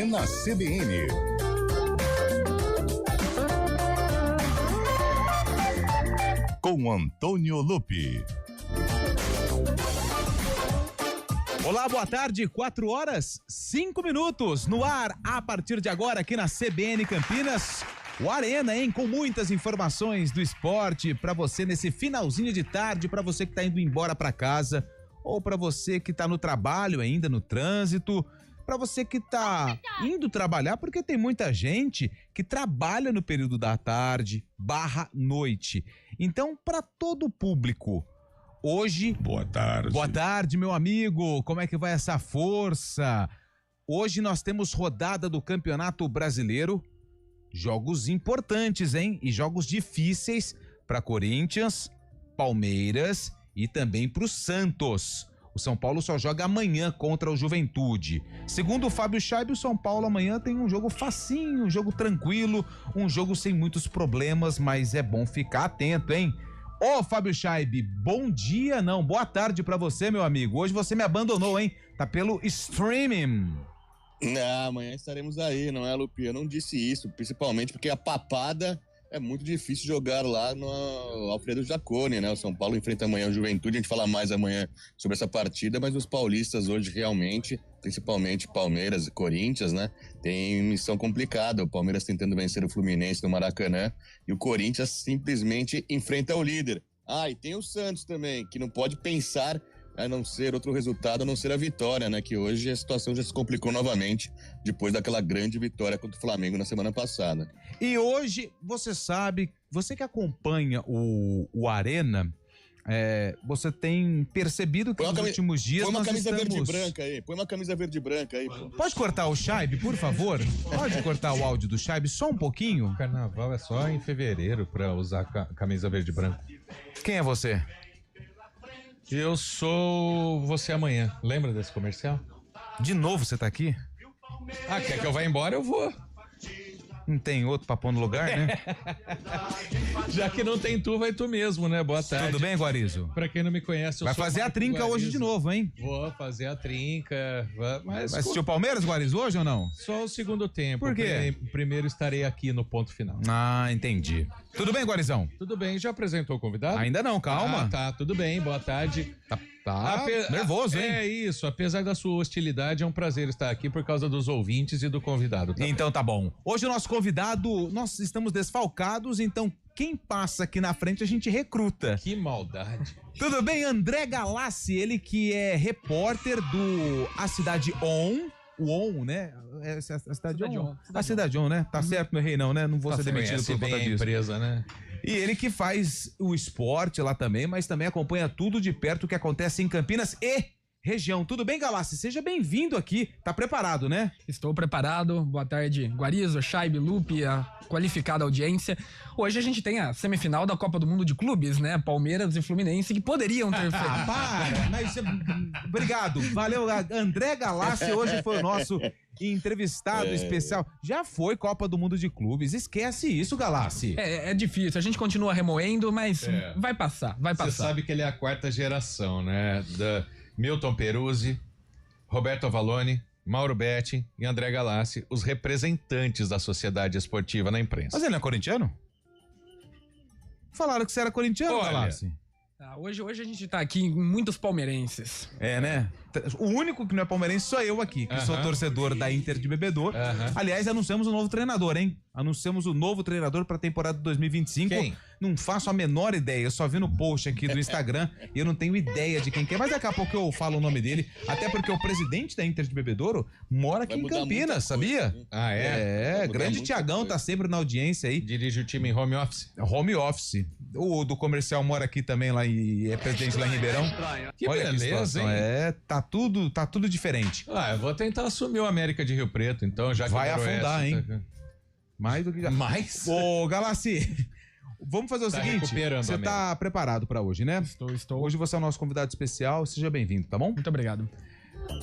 na CBN. Com Antônio Lupi. Olá, boa tarde, 4h05 no ar, a partir de agora aqui na CBN Campinas, o Arena, hein, com muitas informações do esporte para você nesse finalzinho de tarde, para você que tá indo embora para casa, ou para você que tá no trabalho ainda, no trânsito, para você que tá indo trabalhar, porque tem muita gente que trabalha no período da tarde, /noite. Então, para todo o público, hoje... Boa tarde. Boa tarde, meu amigo. Como é que vai essa força? Hoje nós temos rodada do Campeonato Brasileiro. Jogos importantes, hein? E jogos difíceis para Corinthians, Palmeiras e também para o Santos. O São Paulo só joga amanhã contra o Juventude. Segundo o Fábio Chaib, o São Paulo amanhã tem um jogo facinho, um jogo tranquilo, um jogo sem muitos problemas, mas é bom ficar atento, hein? Ô, Fábio Chaib, bom dia, não, boa tarde pra você, meu amigo. Hoje você me abandonou, hein? Tá pelo streaming. Amanhã estaremos aí, não é, Lupi? Eu não disse isso, principalmente porque a papada é muito difícil jogar lá no Alfredo Jaconi, né? O São Paulo enfrenta amanhã o Juventude, a gente fala mais amanhã sobre essa partida, mas os paulistas hoje realmente, principalmente Palmeiras e Corinthians, né? Tem missão complicada, o Palmeiras tentando vencer o Fluminense no Maracanã e o Corinthians simplesmente enfrenta o líder. E tem o Santos também, que não pode pensar a não ser outro resultado, a não ser a vitória, né? Que hoje a situação já se complicou novamente depois daquela grande vitória contra o Flamengo na semana passada. E hoje, você sabe, você que acompanha o Arena, você tem percebido que nos últimos dias põe uma nós camisa estamos... verde e branca aí, põe uma camisa verde e branca aí. Pô. Pode cortar o Chaib, por favor? Pode cortar o áudio do Chaib só um pouquinho? O carnaval é só em fevereiro pra usar camisa verde e branca. Quem é você? Eu sou você amanhã. Lembra desse comercial? De novo você tá aqui? Quer que eu vá embora? Eu vou. Não tem outro pra pôr no lugar, né? Já que não tem tu, vai tu mesmo, né? Boa tarde. Tudo bem, Guarizo? Pra quem não me conhece, eu vai sou fazer a trinca Guarizo. hoje de novo, hein? Vou fazer a trinca. Mas vai assistir o Palmeiras, Guarizo, hoje ou não? Só o segundo tempo. Por quê? Primeiro estarei aqui no ponto final. Entendi. Tudo bem, Guarizão? Tudo bem, já apresentou o convidado? Ainda não, calma. Tá, tudo bem, boa tarde. Tá nervoso, hein? É isso, apesar da sua hostilidade, é um prazer estar aqui por causa dos ouvintes e do convidado. Então tá bom. Hoje o nosso convidado, nós estamos desfalcados, então quem passa aqui na frente a gente recruta. Que maldade. Tudo bem, André Galassi, ele que é repórter do A Cidade On. O On, né? A Cidade On. A Cidade On, né? Tá certo, não errei não, né? Não vou ser demitido por conta disso. Empresa, né? E ele que faz o esporte lá também, mas também acompanha tudo de perto o que acontece em Campinas e região. Tudo bem, Galassi? Seja bem-vindo aqui. Tá preparado, né? Estou preparado. Boa tarde, Guarizo, Chaib, Lupe, a qualificada audiência. Hoje a gente tem a semifinal da Copa do Mundo de Clubes, né? Palmeiras e Fluminense, que poderiam ter feito. Para! Mas, obrigado. Valeu, André Galassi hoje foi o nosso entrevistado especial. Já foi Copa do Mundo de Clubes. Esquece isso, Galassi. É difícil. A gente continua remoendo, mas vai passar. Você sabe que ele é a quarta geração, né? Da Milton Peruzzi, Roberto Avalone, Mauro Betti e André Galassi, os representantes da sociedade esportiva na imprensa. Mas ele não é corintiano? Falaram que você era corintiano, Galassi. Hoje a gente tá aqui em muitos palmeirenses. É, né? O único que não é palmeirense sou eu aqui, que sou torcedor da Inter de Bebedouro. Aliás, anunciamos o novo treinador, hein? Anunciamos o novo treinador pra temporada 2025. Quem? Não faço a menor ideia, eu só vi no post aqui do Instagram e eu não tenho ideia de quem que é, mas daqui a pouco eu falo o nome dele, até porque o presidente da Inter de Bebedouro mora aqui em Campinas, sabia? Grande Tiagão tá sempre na audiência aí. Dirige o time em home office? Home office. O do comercial mora aqui também lá e é presidente lá em Ribeirão. Que Olha beleza, que situação. hein? Tá tudo diferente. Eu vou tentar assumir o América de Rio Preto, então, já que vai afundar, hein? Tá... Mais do que já. Mais? Ô, Galassi, vamos fazer o seguinte, você tá preparado pra hoje, né? Estou. Hoje você é o nosso convidado especial, seja bem-vindo, tá bom? Muito obrigado.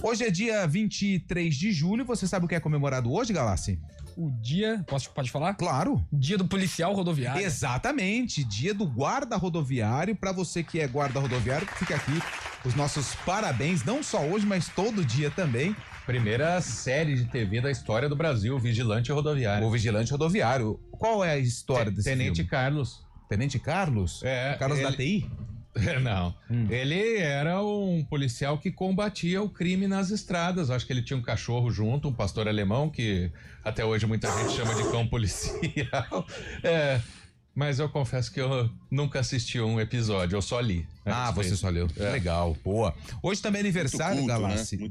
Hoje é dia 23 de julho, você sabe o que é comemorado hoje, Galassi? O dia, pode falar? Claro. Dia do policial rodoviário. Exatamente, dia do guarda rodoviário. Pra você que é guarda rodoviário, fica aqui os nossos parabéns, não só hoje, mas todo dia também. Primeira série de TV da história do Brasil, Vigilante Rodoviário. O Vigilante Rodoviário. Qual é a história desse Tenente filme? Carlos. Tenente Carlos? É, Carlos da TI? Não. Ele era um policial que combatia o crime nas estradas. Acho que ele tinha um cachorro junto, um pastor alemão, que até hoje muita gente chama de cão policial. Mas eu confesso que eu nunca assisti um episódio, eu só li. Você só leu. Legal, boa. Hoje também é aniversário, Muito culto, Galassi, né?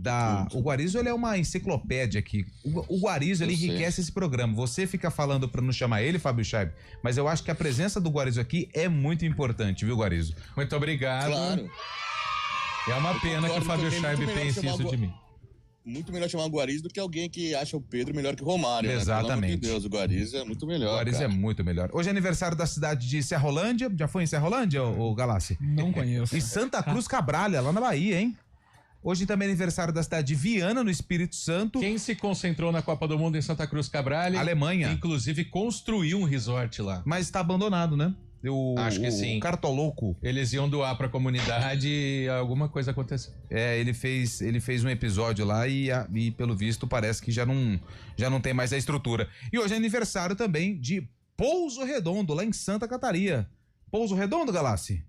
o Guarizo, ele é uma enciclopédia aqui. O Guarizo, ele enriquece esse programa. Você fica falando pra não chamar ele, Fábio Scheib, mas eu acho que a presença do Guarizo aqui é muito importante, viu, Guarizo? Muito obrigado. Claro. É uma pena que o Fábio também, Scheib muito melhor pense chamar isso de mim. Muito melhor chamar o Guarizo do que alguém que acha o Pedro melhor que o Romário. Exatamente. Né? Pelo amor de Deus, o Guarizo é muito melhor. O Guarizo é muito melhor. Hoje é aniversário da cidade de Serrolândia. Já foi em Serrolândia, o Galassi? Não conheço. E Santa Cruz Cabralha, lá na Bahia, hein? Hoje também é aniversário da cidade de Viana, no Espírito Santo. Quem se concentrou na Copa do Mundo em Santa Cruz Cabral? Alemanha. Inclusive construiu um resort lá. Mas está abandonado, né? Acho que sim. O Cartoloco. Eles iam doar pra comunidade e alguma coisa aconteceu. Ele fez um episódio lá e pelo visto parece que já não tem mais a estrutura. E hoje é aniversário também de Pouso Redondo, lá em Santa Catarina. Pouso Redondo, Galassi?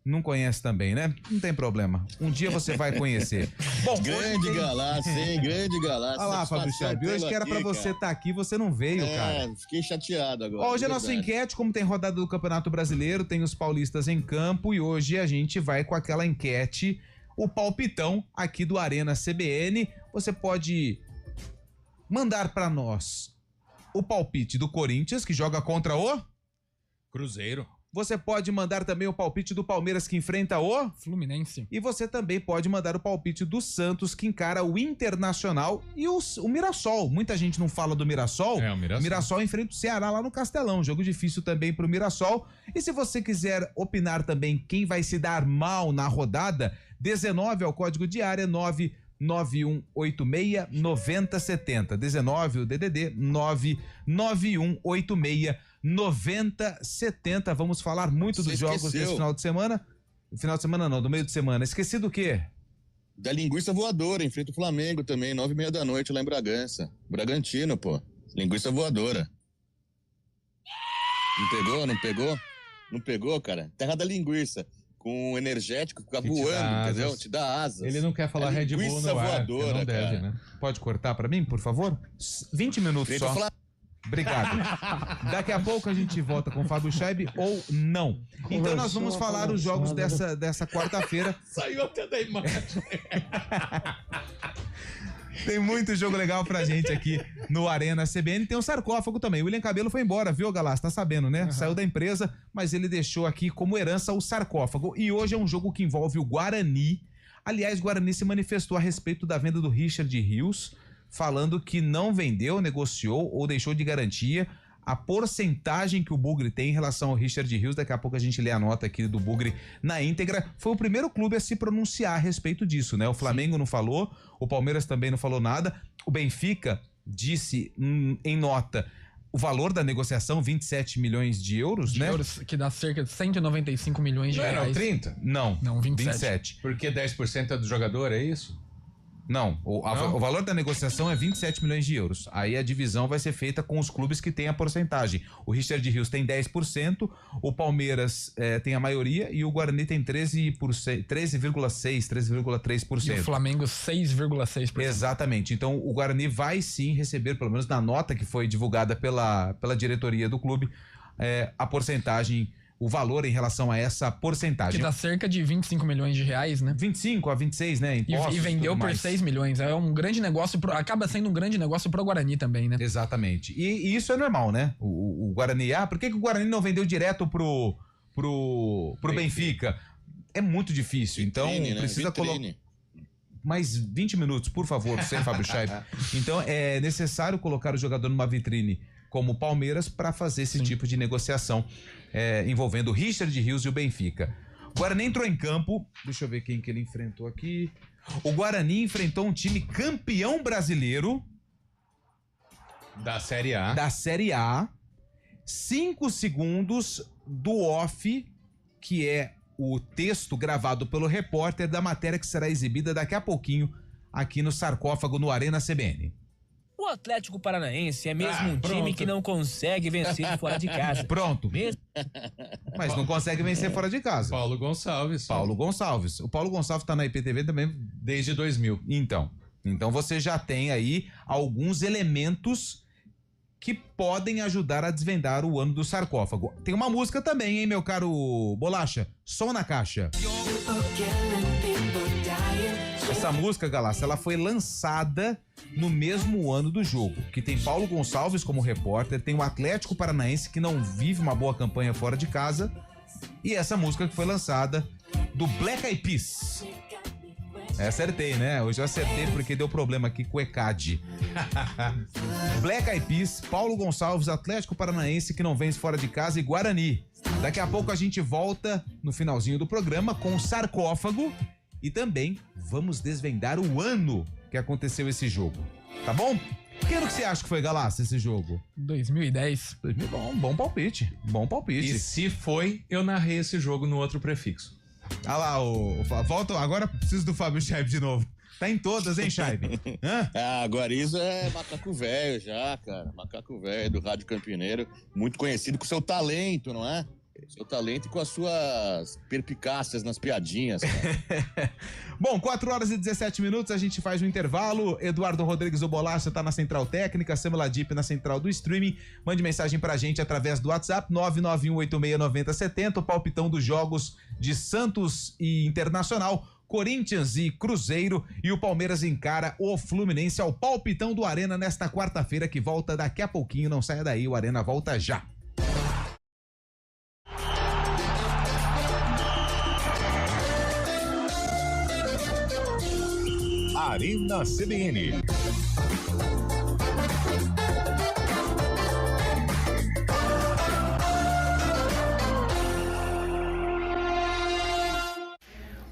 Não conhece também, né? Não tem problema. Um dia você vai conhecer. Bom, grande Galassi, hein? Grande Galassi. Olha lá, Fábio Scheib. Hoje que era pra você estar aqui, você não veio, cara. Fiquei chateado agora. Hoje é a nossa enquete, como tem rodada do Campeonato Brasileiro, tem os paulistas em campo e hoje a gente vai com aquela enquete, o palpitão aqui do Arena CBN. Você pode mandar pra nós o palpite do Corinthians, que joga contra o Cruzeiro. Você pode mandar também o palpite do Palmeiras, que enfrenta o Fluminense. E você também pode mandar o palpite do Santos, que encara o Internacional e o Mirassol. Muita gente não fala do Mirassol. O Mirassol. Mirassol enfrenta o Ceará lá no Castelão. Jogo difícil também pro Mirassol. E se você quiser opinar também quem vai se dar mal na rodada, 19 é o código de área, 99186-9070. 19 o DDD, 99186-9070. Vamos falar muito dos jogos desse final de semana. Final de semana não, do meio de semana. Esqueci do quê? Da linguiça voadora, enfrenta o Flamengo também, 9h30 da noite lá em Bragança. Bragantino, pô. Linguiça voadora. Não pegou? Não pegou? Não pegou, cara? Terra da linguiça. Com energético, fica voando, entendeu? Te dá asas. Ele não quer falar Red Bull no ar, voadora, não deve, cara. né? Pode cortar pra mim, por favor? 20 minutos Enfrenta só. o Flamengo. Obrigado. Daqui a pouco a gente volta com o Fábio Scheib ou não. Então nós vamos falar os jogos dessa quarta-feira. Saiu até da imagem. Tem muito jogo legal pra gente aqui no Arena CBN. Tem um sarcófago também. O William Cabelo foi embora, viu, Galassi? Tá sabendo, né? Saiu da empresa, mas ele deixou aqui como herança o sarcófago. E hoje é um jogo que envolve o Guarani. Aliás, o Guarani se manifestou a respeito da venda do Richard Rios, falando que não vendeu, negociou ou deixou de garantia a porcentagem que o Bugre tem em relação ao Richard Rios. Daqui a pouco a gente lê a nota aqui do Bugre na íntegra. Foi o primeiro clube a se pronunciar a respeito disso, né? O Flamengo não falou, o Palmeiras também não falou nada. O Benfica disse em nota o valor da negociação, 27 milhões de euros, né? Euros, que dá cerca de 195 milhões de Não reais. eram 30? Não, Não, 27. 27. Porque 10% é do jogador, é isso? Não, o valor da negociação é 27 milhões de euros. Aí a divisão vai ser feita com os clubes que têm a porcentagem. O Richard Rios tem 10%, o Palmeiras tem a maioria e o Guarani tem 13,6%, 13,3%. E o Flamengo 6,6%. Exatamente. Então o Guarani vai sim receber, pelo menos na nota que foi divulgada pela diretoria do clube, a porcentagem, o valor em relação a essa porcentagem. Que dá cerca de 25 milhões de reais, né? 25 a 26, né? Impostos, E vendeu tudo por mais. 6 milhões. É um grande negócio, acaba sendo um grande negócio pro Guarani também, né? Exatamente. E isso é normal, né? O Guarani, por que o Guarani não vendeu direto pro Benfica? É muito difícil, então Vitrine, né? precisa colocar Vitrine. mais 20 minutos, por favor, você, Fábio Scheib. Então é necessário colocar o jogador numa vitrine como o Palmeiras para fazer esse tipo de negociação envolvendo o Richard Rios e o Benfica. O Guarani entrou em campo, deixa eu ver quem que ele enfrentou aqui. O Guarani enfrentou um time campeão brasileiro Da Série A. da Série A, 5 segundos do off, que é o texto gravado pelo repórter da matéria que será exibida daqui a pouquinho aqui no Sarcófago, no Arena CBN. O Atlético Paranaense é mesmo um time pronto. que não consegue vencer fora de casa. Pronto. Mesmo Mas não consegue vencer fora de casa. Paulo Gonçalves. Paulo Gonçalves. O Paulo Gonçalves tá na IPTV também. Desde 2000. Então você já tem aí alguns elementos que podem ajudar a desvendar o ano do sarcófago. Tem uma música também, hein, meu caro Bolacha? Som na caixa. Essa música, Galácia, ela foi lançada no mesmo ano do jogo, que tem Paulo Gonçalves como repórter, tem o Atlético Paranaense, que não vive uma boa campanha fora de casa, e essa música que foi lançada do Black Eyed Peas. Acertei, né? Hoje eu acertei porque deu problema aqui com o ECAD. Black Eyed Peas, Paulo Gonçalves, Atlético Paranaense, que não vence fora de casa, e Guarani. Daqui a pouco a gente volta no finalzinho do programa com o sarcófago e também vamos desvendar o ano que aconteceu esse jogo. Tá bom? Que ano que você acha que foi, Galácia, esse jogo? 2010. Bom palpite. Bom palpite. E se foi, eu narrei esse jogo no outro prefixo. Ah lá, volta. Agora preciso do Fábio Scheib de novo. Tá em todas, hein, Scheib? Guarizo é macaco velho já, cara. Macaco velho do Rádio Campineiro. Muito conhecido com seu talento, não é? Seu talento e com as suas perpicácias nas piadinhas, cara. Bom, 4h17, a gente faz um intervalo. Eduardo Rodrigues, o Bolacha, tá na Central Técnica, Samela Dip na Central do Streaming. Mande mensagem pra gente através do WhatsApp 991869070, o palpitão dos jogos de Santos e Internacional, Corinthians e Cruzeiro, e o Palmeiras encara o Fluminense ao palpitão do Arena nesta quarta-feira, que volta daqui a pouquinho. Não saia daí, o Arena volta já. Arena CBN.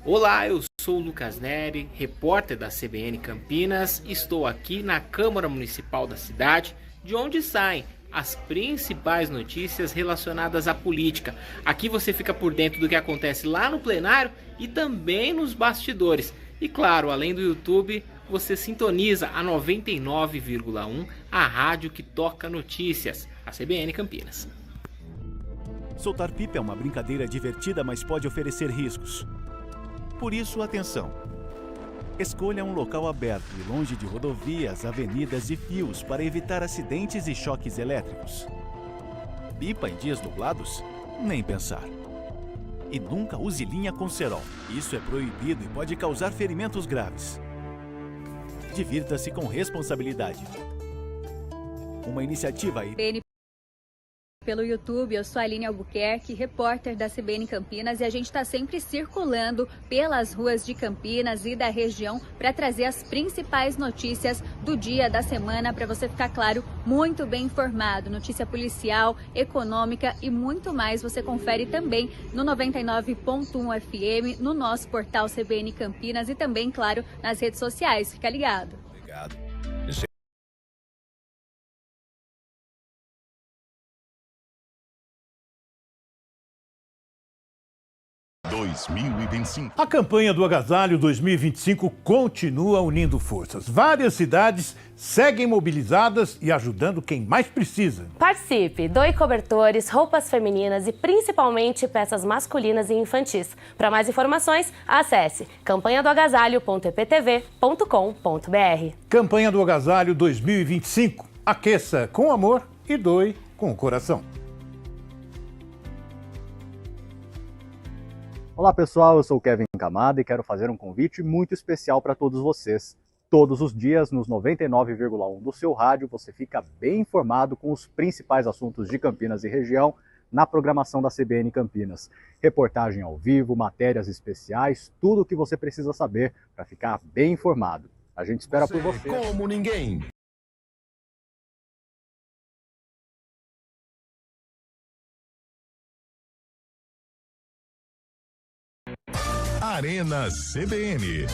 Olá, eu sou o Lucas Neri, repórter da CBN Campinas. Estou aqui na Câmara Municipal da cidade, de onde saem as principais notícias relacionadas à política. Aqui você fica por dentro do que acontece lá no plenário e também nos bastidores. E claro, além do YouTube, você sintoniza a 99,1, a rádio que toca notícias, a CBN Campinas. Soltar pipa é uma brincadeira divertida, mas pode oferecer riscos. Por isso, atenção! Escolha um local aberto e longe de rodovias, avenidas e fios para evitar acidentes e choques elétricos. Pipa em dias nublados? Nem pensar. E nunca use linha com cerol. Isso é proibido e pode causar ferimentos graves. Divirta-se com responsabilidade. Uma iniciativa aí. Pelo YouTube, eu sou a Aline Albuquerque, repórter da CBN Campinas, e a gente está sempre circulando pelas ruas de Campinas e da região para trazer as principais notícias do dia, da semana, para você ficar, claro, muito bem informado. Notícia policial, econômica e muito mais você confere também no 99.1 FM, no nosso portal CBN Campinas e também, claro, nas redes sociais. Fica ligado. Obrigado. A campanha do Agasalho 2025 continua unindo forças. Várias cidades seguem mobilizadas e ajudando quem mais precisa. Participe, doe cobertores, roupas femininas e principalmente peças masculinas e infantis. Para mais informações, acesse campanhadoagasalho.eptv.com.br. Campanha do Agasalho 2025. Aqueça com amor e doe com o coração. Olá pessoal, eu sou o Kevin Camada e quero fazer um convite muito especial para todos vocês. Todos os dias, nos 99,1 do seu rádio, você fica bem informado com os principais assuntos de Campinas e região na programação da CBN Campinas. Reportagem ao vivo, matérias especiais, tudo o que você precisa saber para ficar bem informado. A gente espera por você. Como ninguém. Arena CBN.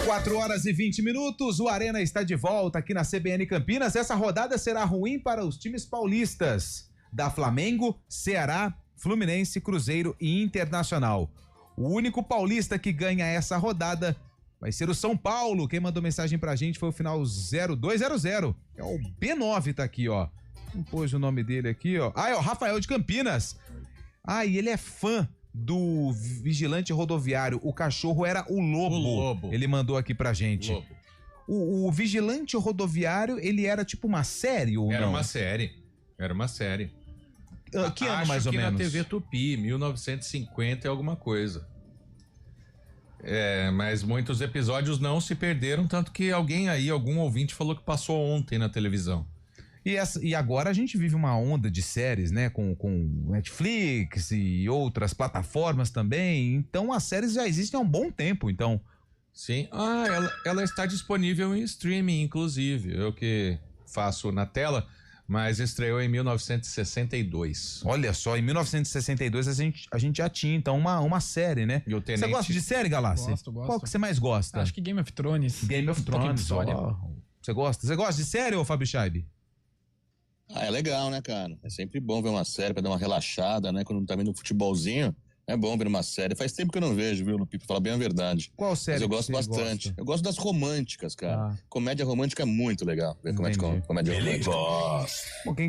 Quatro horas e 20 minutos, o Arena está de volta aqui na CBN Campinas. Essa rodada será ruim para os times paulistas. dá Flamengo, Ceará, Fluminense, Cruzeiro e Internacional. O único paulista que ganha essa rodada vai ser o São Paulo. Quem mandou mensagem pra gente foi o final 0200. É o B9, tá aqui, ó. Não pôs o nome dele aqui, ó. Ah, é o Rafael de Campinas. Ah, e ele é fã do vigilante rodoviário. O cachorro era o Lobo. O Lobo. Ele mandou aqui pra gente. Lobo. O vigilante rodoviário, ele era tipo uma série ou não? Era uma série. Que ano mais ou menos? Acho que na TV Tupi, 1950 e alguma coisa. Mas muitos episódios não se perderam, tanto que algum ouvinte falou que passou ontem na televisão. E agora a gente vive uma onda de séries, né? Com Netflix e outras plataformas também. Então as séries já existem há um bom tempo, então. Sim. Ela está disponível em streaming, inclusive. Eu que faço na tela, mas estreou em 1962. Olha só, em 1962 a gente já tinha, então, uma série, né? Você gosta de série, Galassi? Gosto. Qual que você mais gosta? Acho que Game of Thrones. Game of Thrones, ó. Você gosta de série, ô Fábio Scheib? É legal, né, cara? É sempre bom ver uma série pra dar uma relaxada, né? Quando não tá vendo um futebolzinho, é bom ver uma série. Faz tempo que eu não vejo, viu, Lupi? Pra falar bem a verdade. Qual série? Mas eu gosto bastante. Eu gosto das românticas, cara. Comédia romântica é muito legal. Ver comédia romântica.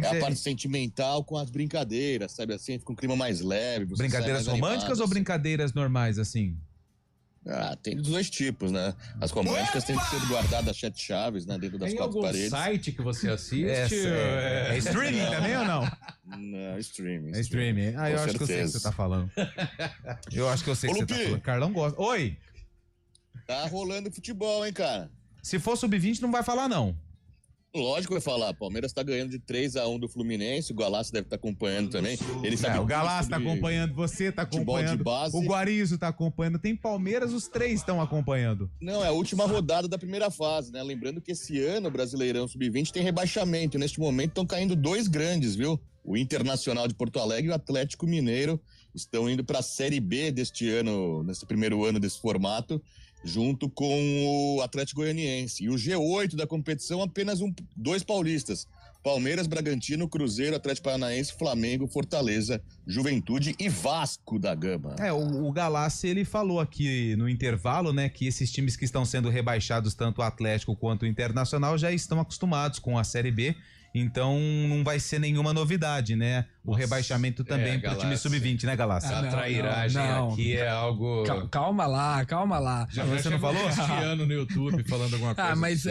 A parte sentimental com as brincadeiras, sabe assim? Fica um clima mais leve. Brincadeiras românticas ou brincadeiras normais, assim? Tem dos dois tipos, né? As românticas têm que ser guardadas às 7 chaves, né? Dentro das 4 paredes. Tem algum site que você assiste? É streaming também ou não? Não, streaming. É streaming. Eu acho que eu sei o que você tá falando. Eu acho que eu sei o que você tá falando. Carlão gosta. Oi! Tá rolando futebol, hein, cara? Se for sub-20, não vai falar, não. Lógico que vai falar. Palmeiras tá ganhando de 3-1 do Fluminense. O Galassi deve estar acompanhando também. Ele sabe o Galassi tá acompanhando, você tá acompanhando. O Guarizo tá acompanhando. Tem Palmeiras, os 3 estão acompanhando. Não, é a última rodada da primeira fase, né? Lembrando que esse ano o Brasileirão Sub-20 tem rebaixamento. Neste momento estão caindo 2 grandes, viu? O Internacional de Porto Alegre e o Atlético Mineiro estão indo para a Série B deste ano, nesse primeiro ano desse formato, junto com o Atlético Goianiense. E o G8 da competição, apenas 2 paulistas. Palmeiras, Bragantino, Cruzeiro, Atlético Paranaense, Flamengo, Fortaleza, Juventude e Vasco da Gama. O Galassi, ele falou aqui no intervalo, né, que esses times que estão sendo rebaixados, tanto o Atlético quanto o Internacional, já estão acostumados com a Série B. Então não vai ser nenhuma novidade, né? O rebaixamento também pro time sub-20, né, Galassi? A trairagem aqui é algo... Calma lá. Já você não falou? Ano no YouTube falando alguma coisa. Mas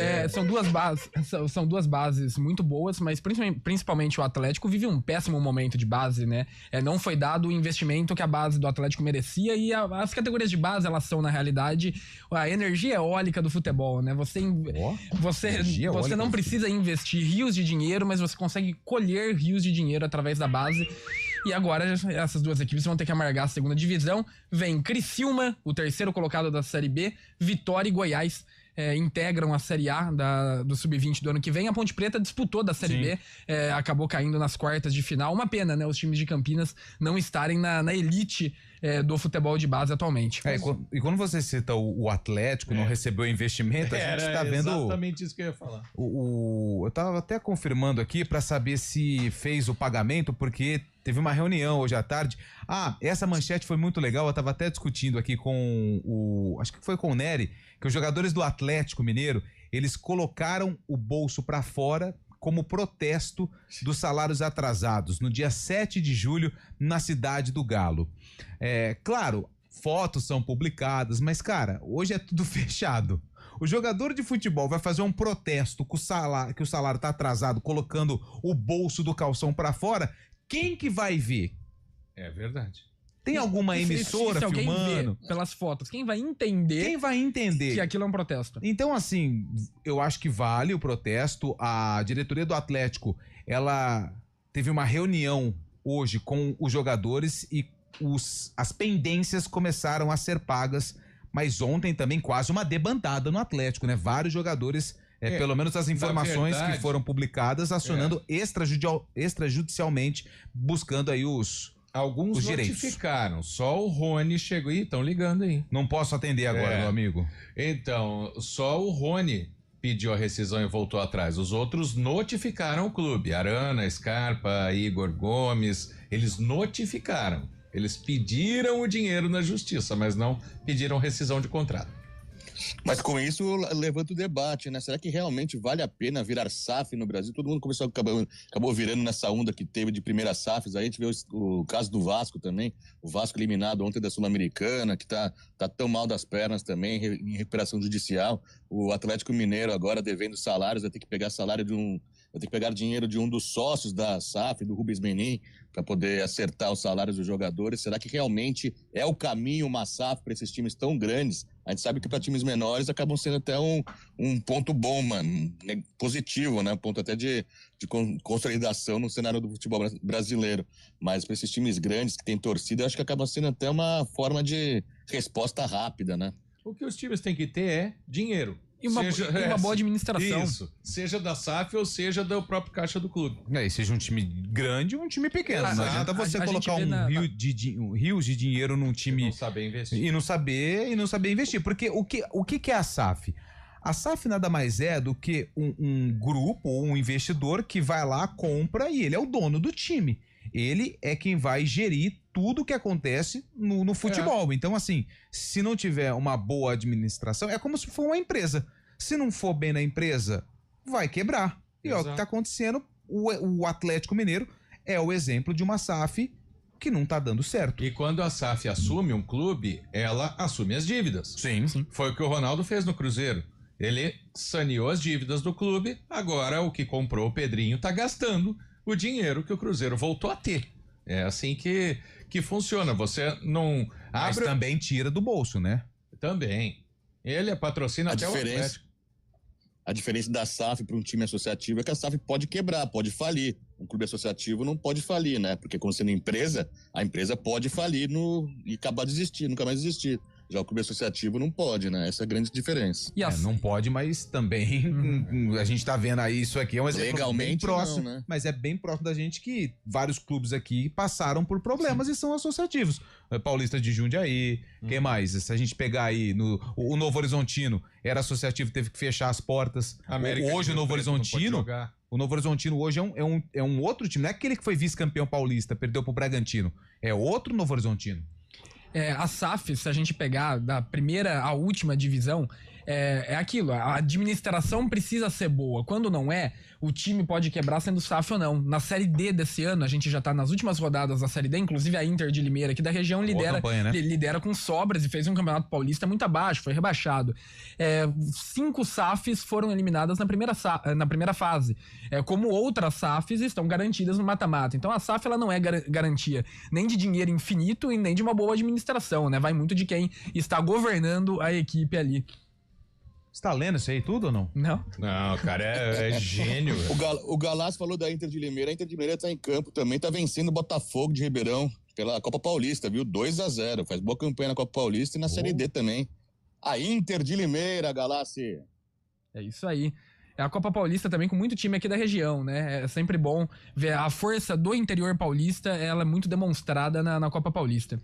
são duas bases muito boas, mas principalmente o Atlético vive um péssimo momento de base, né? Não foi dado o investimento que a base do Atlético merecia e as categorias de base, elas são, na realidade, a energia eólica do futebol, né? Você não precisa investir rios de dinheiro, mas você consegue colher rios de dinheiro através da base. E agora essas duas equipes vão ter que amargar a segunda divisão. Vem Criciúma, o terceiro colocado da Série B, Vitória e Goiás integram a Série A do Sub-20 do ano que vem. A Ponte Preta disputou da Série B, acabou caindo nas quartas de final. Uma pena, né? Os times de Campinas não estarem na elite do futebol de base atualmente. E quando você cita o Atlético, não recebeu investimento, a gente tá vendo... exatamente isso que eu ia falar. Eu tava até confirmando aqui pra saber se fez o pagamento, porque teve uma reunião hoje à tarde. Essa manchete foi muito legal, eu tava até discutindo aqui com acho que foi com o Nery, que os jogadores do Atlético Mineiro, eles colocaram o bolso pra fora como protesto dos salários atrasados no dia 7 de julho na Cidade do Galo. Claro, fotos são publicadas, mas, cara, hoje é tudo fechado. O jogador de futebol vai fazer um protesto que o salário tá atrasado, colocando o bolso do calção pra fora. Quem que vai ver? É verdade. Tem alguma emissora se alguém filmando? Vê pelas fotos, quem vai entender que aquilo é um protesto? Então, assim, eu acho que vale o protesto. A diretoria do Atlético, ela teve uma reunião hoje com os jogadores e as pendências começaram a ser pagas, mas ontem também quase uma debandada no Atlético, né? Vários jogadores, pelo menos as informações que foram publicadas, acionando extrajudicialmente, buscando aí Alguns direitos. notificaram, só o Rony chegou. Ih, estão ligando aí. Não posso atender agora, meu amigo. Então, só o Rony pediu a rescisão e voltou atrás. Os outros notificaram o clube. Arana, Scarpa, Igor Gomes, eles notificaram. Eles pediram o dinheiro na justiça, mas não pediram rescisão de contrato. Mas com isso levanta o debate, né? Será que realmente vale a pena virar SAF no Brasil? Todo mundo acabou virando nessa onda que teve de primeira SAFs. Aí a gente vê o caso do Vasco também. O Vasco eliminado ontem da Sul-Americana, que tá tão mal das pernas também, em recuperação judicial. O Atlético Mineiro agora devendo salários, vai ter que pegar dinheiro de um dos sócios da SAF, do Rubens Menin, para poder acertar os salários dos jogadores. Será que realmente é o caminho uma SAF para esses times tão grandes? A gente sabe que para times menores acabam sendo até um ponto bom, mano, positivo, né? Um ponto até de consolidação no cenário do futebol brasileiro. Mas para esses times grandes que têm torcida, eu acho que acaba sendo até uma forma de resposta rápida, né? O que os times têm que ter é dinheiro. E uma boa administração. Isso. Seja da SAF ou seja do próprio caixa do clube. Seja um time grande ou um time pequeno. Não adianta você colocar rios de dinheiro num time e não saber investir. E não saber investir. Porque o que é a SAF? A SAF nada mais é do que um grupo ou um investidor que vai lá, compra e ele é o dono do time. Ele é quem vai gerir tudo que acontece no futebol. Então, assim, se não tiver uma boa administração, é como se for uma empresa. Se não for bem na empresa, vai quebrar. E ó, o que está acontecendo, o Atlético Mineiro é o exemplo de uma SAF que não tá dando certo. E quando a SAF assume um clube, ela assume as dívidas. Sim. Foi o que o Ronaldo fez no Cruzeiro. Ele saneou as dívidas do clube, agora o que comprou o Pedrinho tá gastando o dinheiro que o Cruzeiro voltou a ter. É assim que funciona. Você não Mas também tira do bolso, né? Também. Ele patrocina até o Atlético. A diferença da SAF para um time associativo é que a SAF pode quebrar, pode falir. Um clube associativo não pode falir, né? Porque quando sendo empresa, a empresa pode falir e acabar de existir, nunca mais existir. Já o clube associativo não pode, né? Essa é a grande diferença. Não pode, mas também a gente tá vendo aí, isso aqui é um exemplo legalmente bem próximo, não, né? Mas é bem próximo da gente que vários clubes aqui passaram por problemas e são associativos. Paulista de Jundiaí, quem mais? Se a gente pegar aí o Novo Horizontino, era associativo, teve que fechar as portas. Hoje o Novo Horizontino... O Novo Horizontino hoje é um outro time, não é aquele que foi vice-campeão paulista, perdeu pro Bragantino, é outro Novo Horizontino. A SAF, se a gente pegar da primeira à última divisão, é aquilo, a administração precisa ser boa. Quando não é, o time pode quebrar sendo SAF ou não. Na Série D desse ano, a gente já tá nas últimas rodadas da Série D, inclusive a Inter de Limeira aqui da região lidera com sobras e fez um campeonato paulista muito abaixo, foi rebaixado. 5 SAFs foram eliminadas na primeira fase, como outras SAFs estão garantidas no mata-mata. Então a SAF ela não é garantia nem de dinheiro infinito e nem de uma boa administração, né? Vai muito de quem está governando a equipe ali. Você tá lendo isso aí tudo ou não? Não. Não, cara, é gênio. O Galás falou da Inter de Limeira. A Inter de Limeira tá em campo também, tá vencendo o Botafogo de Ribeirão pela Copa Paulista, viu? 2-0. Faz boa campanha na Copa Paulista e na Série D também. A Inter de Limeira, Galassi. É isso aí. A Copa Paulista também com muito time aqui da região, né? É sempre bom ver a força do interior paulista, ela é muito demonstrada na Copa Paulista.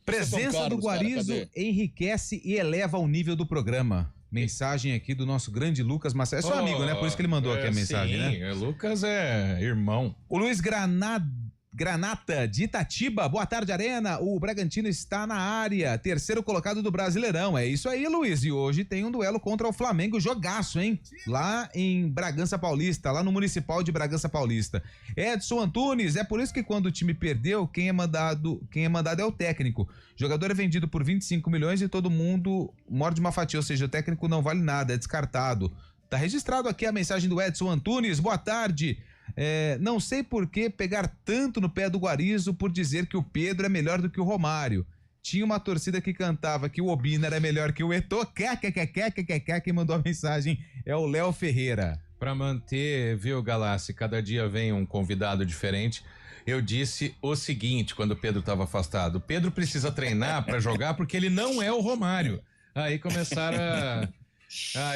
Presença do Guarizo enriquece e eleva o nível do programa. Mensagem aqui do nosso grande Lucas Macedo. É seu amigo, né? Por isso que ele mandou aqui a mensagem, né? Lucas é irmão. O Luiz Granata de Itatiba. Boa tarde, Arena. O Bragantino está na área. 3º colocado do Brasileirão. É isso aí, Luiz. E hoje tem um duelo contra o Flamengo. Jogaço, hein? Lá em Bragança Paulista, lá no Municipal de Bragança Paulista. Edson Antunes. É por isso que quando o time perdeu, quem é mandado é o técnico. O jogador é vendido por 25 milhões e todo mundo morde uma fatia. Ou seja, o técnico não vale nada, é descartado. Tá registrado aqui a mensagem do Edson Antunes. Boa tarde. Não sei por que pegar tanto no pé do Guarizo por dizer que o Pedro é melhor do que o Romário. Tinha uma torcida que cantava que o Obina era melhor que o Eto'o. Quem mandou a mensagem é o Léo Ferreira. Pra manter, viu, Galassi, cada dia vem um convidado diferente. Eu disse o seguinte quando o Pedro estava afastado: o Pedro precisa treinar para jogar porque ele não é o Romário. Aí começaram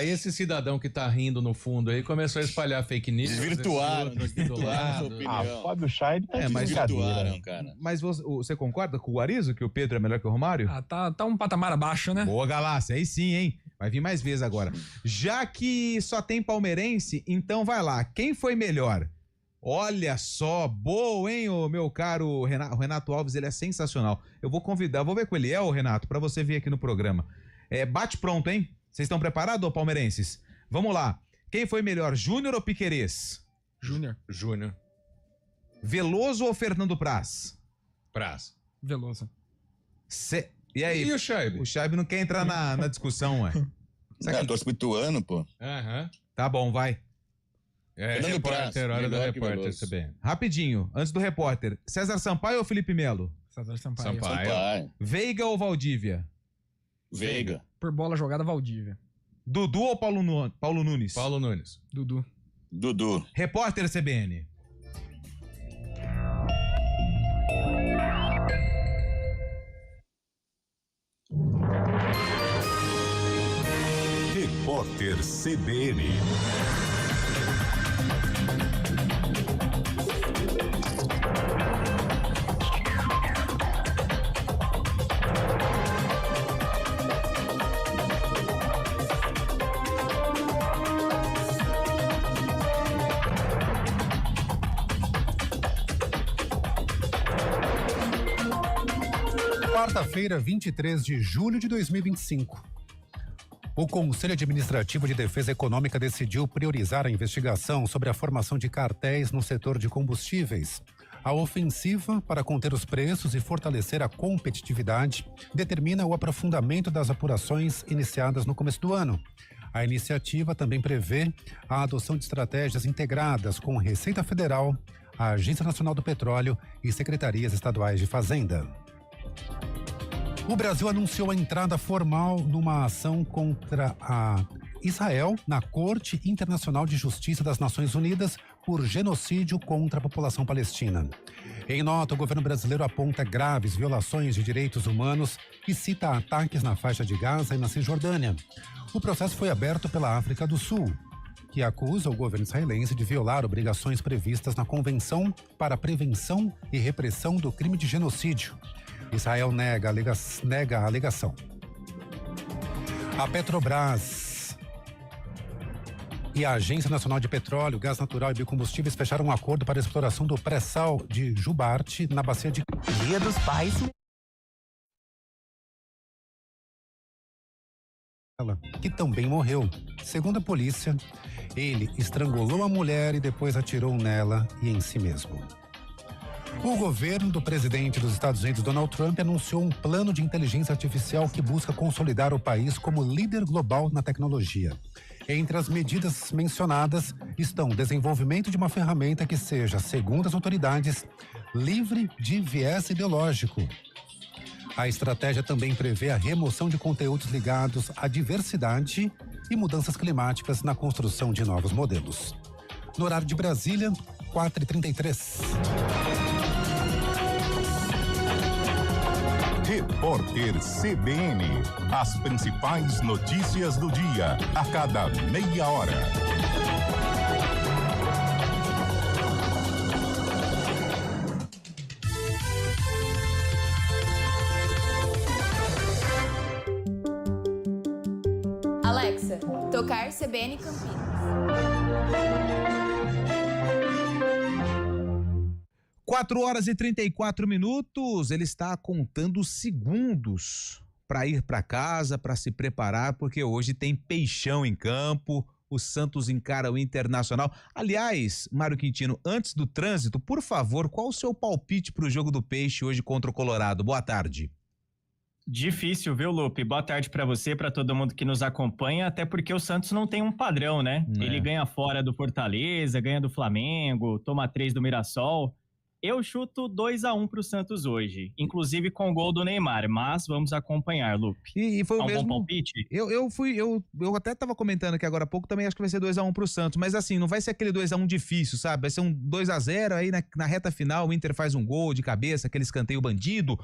esse cidadão que tá rindo no fundo aí começou a espalhar fake news. Desvirtuaram. Fábio Scheib desvirtuaram, cara. Mas você concorda com o Guarizo que o Pedro é melhor que o Romário? Tá um patamar abaixo, né? Boa, Galácia, aí sim, hein? Vai vir mais vezes agora. Já que só tem palmeirense, então vai lá. Quem foi melhor? Olha só, boa, hein, o meu caro Renato. O Renato Alves, ele é sensacional. Eu vou convidar, vou ver com ele, Renato, pra você vir aqui no programa. Bate pronto, hein? Vocês estão preparados, palmeirenses? Vamos lá. Quem foi melhor, Júnior ou Piquerez? Júnior. Veloso ou Fernando Praz? Praz. Veloso. E aí? E o Scheibe? O Scheibe não quer entrar na discussão, ué. Eu torço pro Ituano, pô. Aham. Tá bom, vai. Fernando Praz, repórter, hora do melhor que repórter, Veloso. CBN. Rapidinho, antes do repórter. César Sampaio ou Felipe Melo? César Sampaio. Sampaio. Veiga ou Valdívia? Veiga. Por bola jogada, Valdívia. Dudu ou Paulo Nunes? Paulo Nunes. Dudu. Repórter CBN. Repórter CBN. Quarta-feira, 23 de julho de 2025. O Conselho Administrativo de Defesa Econômica decidiu priorizar a investigação sobre a formação de cartéis no setor de combustíveis. A ofensiva para conter os preços e fortalecer a competitividade determina o aprofundamento das apurações iniciadas no começo do ano. A iniciativa também prevê a adoção de estratégias integradas com Receita Federal, a Agência Nacional do Petróleo e secretarias estaduais de Fazenda. O Brasil anunciou a entrada formal numa ação contra a Israel na Corte Internacional de Justiça das Nações Unidas por genocídio contra a população palestina. Em nota, o governo brasileiro aponta graves violações de direitos humanos e cita ataques na faixa de Gaza e na Cisjordânia. O processo foi aberto pela África do Sul, que acusa o governo israelense de violar obrigações previstas na Convenção para a Prevenção e Repressão do Crime de Genocídio. Israel nega a alegação. A Petrobras e a Agência Nacional de Petróleo, Gás Natural e Biocombustíveis fecharam um acordo para a exploração do pré-sal de Jubarte na bacia de Dia dos Pais. Que também morreu. Segundo a polícia, ele estrangulou a mulher e depois atirou nela e em si mesmo. O governo do presidente dos Estados Unidos, Donald Trump, anunciou um plano de inteligência artificial que busca consolidar o país como líder global na tecnologia. Entre as medidas mencionadas estão o desenvolvimento de uma ferramenta que seja, segundo as autoridades, livre de viés ideológico. A estratégia também prevê a remoção de conteúdos ligados à diversidade e mudanças climáticas na construção de novos modelos. No horário de Brasília, 4h33. Repórter CBN. As principais notícias do dia, a cada meia hora. Alexa, tocar CBN Campinas. 4h34. Ele está contando segundos para ir para casa, para se preparar, porque hoje tem peixão em campo. O Santos encara o Internacional. Aliás, Mário Quintino, antes do trânsito, por favor, qual o seu palpite para o jogo do Peixe hoje contra o Colorado? Boa tarde. Difícil, viu, Lupe? Boa tarde pra você, pra todo mundo que nos acompanha, até porque o Santos não tem um padrão, né? Ele ganha fora do Fortaleza, ganha do Flamengo, toma 3 do Mirassol. Eu chuto 2-1 pro Santos hoje, inclusive com o gol do Neymar, mas vamos acompanhar, Lupe. E foi o mesmo bom palpite? Eu até tava comentando aqui agora há pouco, também acho que vai ser 2-1 pro Santos, mas assim, não vai ser aquele 2-1 difícil, sabe? Vai ser um 2-0, aí na reta final o Inter faz um gol de cabeça, aquele escanteio bandido,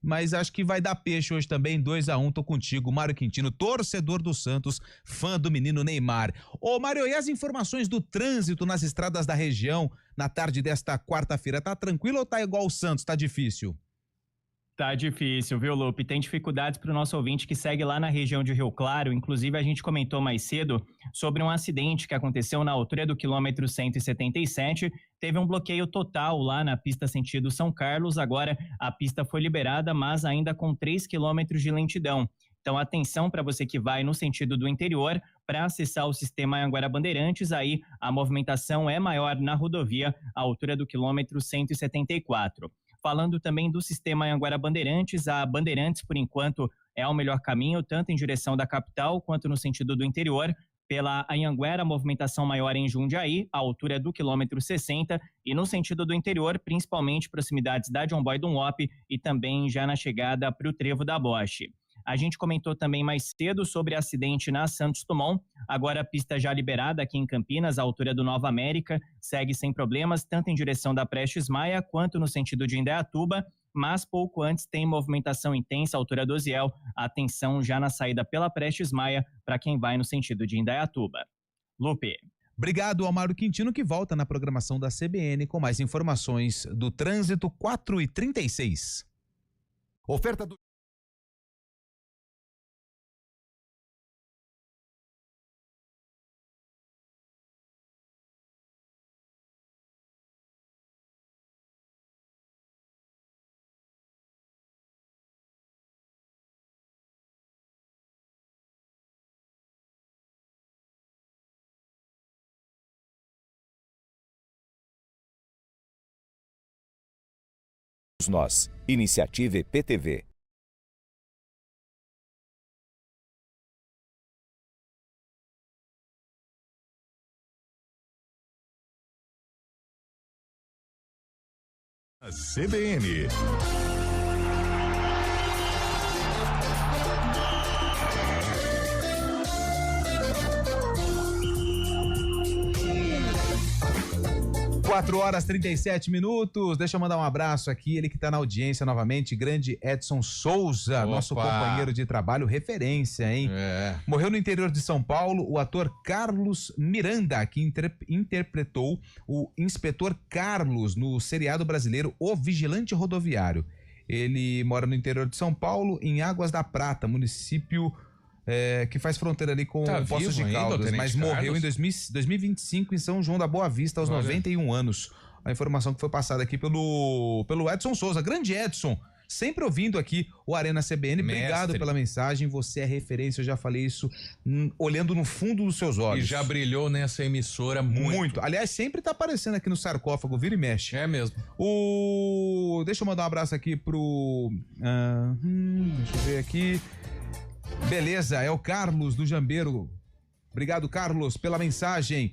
mas acho que vai dar peixe hoje também, 2-1, tô contigo, Mário Quintino, torcedor do Santos, fã do menino Neymar. Ô Mário, e as informações do trânsito nas estradas da região na tarde desta quarta-feira, tá tranquilo ou tá igual o Santos, tá difícil? Tá difícil, viu, Lupe? Tem dificuldades para o nosso ouvinte que segue lá na região de Rio Claro. Inclusive, a gente comentou mais cedo sobre um acidente que aconteceu na altura do quilômetro 177. Teve um bloqueio total lá na pista sentido São Carlos. Agora a pista foi liberada, mas ainda com 3 quilômetros de lentidão. Então, atenção para você que vai no sentido do interior, para acessar o sistema Anhanguera Bandeirantes, aí a movimentação é maior na rodovia, à altura do quilômetro 174. Falando também do sistema Anhanguera Bandeirantes, a Bandeirantes, por enquanto, é o melhor caminho, tanto em direção da capital quanto no sentido do interior. Pela Anhanguera, a movimentação maior em Jundiaí, à altura do quilômetro 60, e no sentido do interior, principalmente proximidades da John Boy Dunlop e também já na chegada para o Trevo da Bosch. A gente comentou também mais cedo sobre acidente na Santos Dumont, agora a pista já liberada aqui em Campinas, à altura do Nova América, segue sem problemas, tanto em direção da Prestes Maia quanto no sentido de Indaiatuba, mas pouco antes tem movimentação intensa à altura do Osiel, atenção já na saída pela Prestes Maia para quem vai no sentido de Indaiatuba. Lupe. Obrigado ao Mauro Quintino, que volta na programação da CBN com mais informações do trânsito. 4h36. Oferta do Nós, Iniciativa EPTV. CBN. Quatro horas 37 minutos. Deixa eu mandar um abraço aqui, ele que está na audiência novamente, grande Edson Souza, Opa. nosso companheiro de trabalho, referência, hein? Morreu no interior de São Paulo o ator Carlos Miranda, que interpretou o inspetor Carlos no seriado brasileiro O Vigilante Rodoviário. Ele mora no interior de São Paulo, em Águas da Prata, município que faz fronteira ali com o Poços de Caldas, mas morreu em 2025 em São João da Boa Vista, aos 91 anos. A informação que foi passada aqui pelo Edson Souza. Grande Edson, sempre ouvindo aqui o Arena CBN. Obrigado pela mensagem, você é referência, eu já falei isso olhando no fundo dos seus olhos. E já brilhou nessa emissora muito. Aliás, sempre tá aparecendo aqui no sarcófago, vira e mexe. É mesmo. Deixa eu mandar um abraço aqui pro... deixa eu ver aqui... Beleza, é o Carlos do Jambeiro. Obrigado, Carlos, pela mensagem.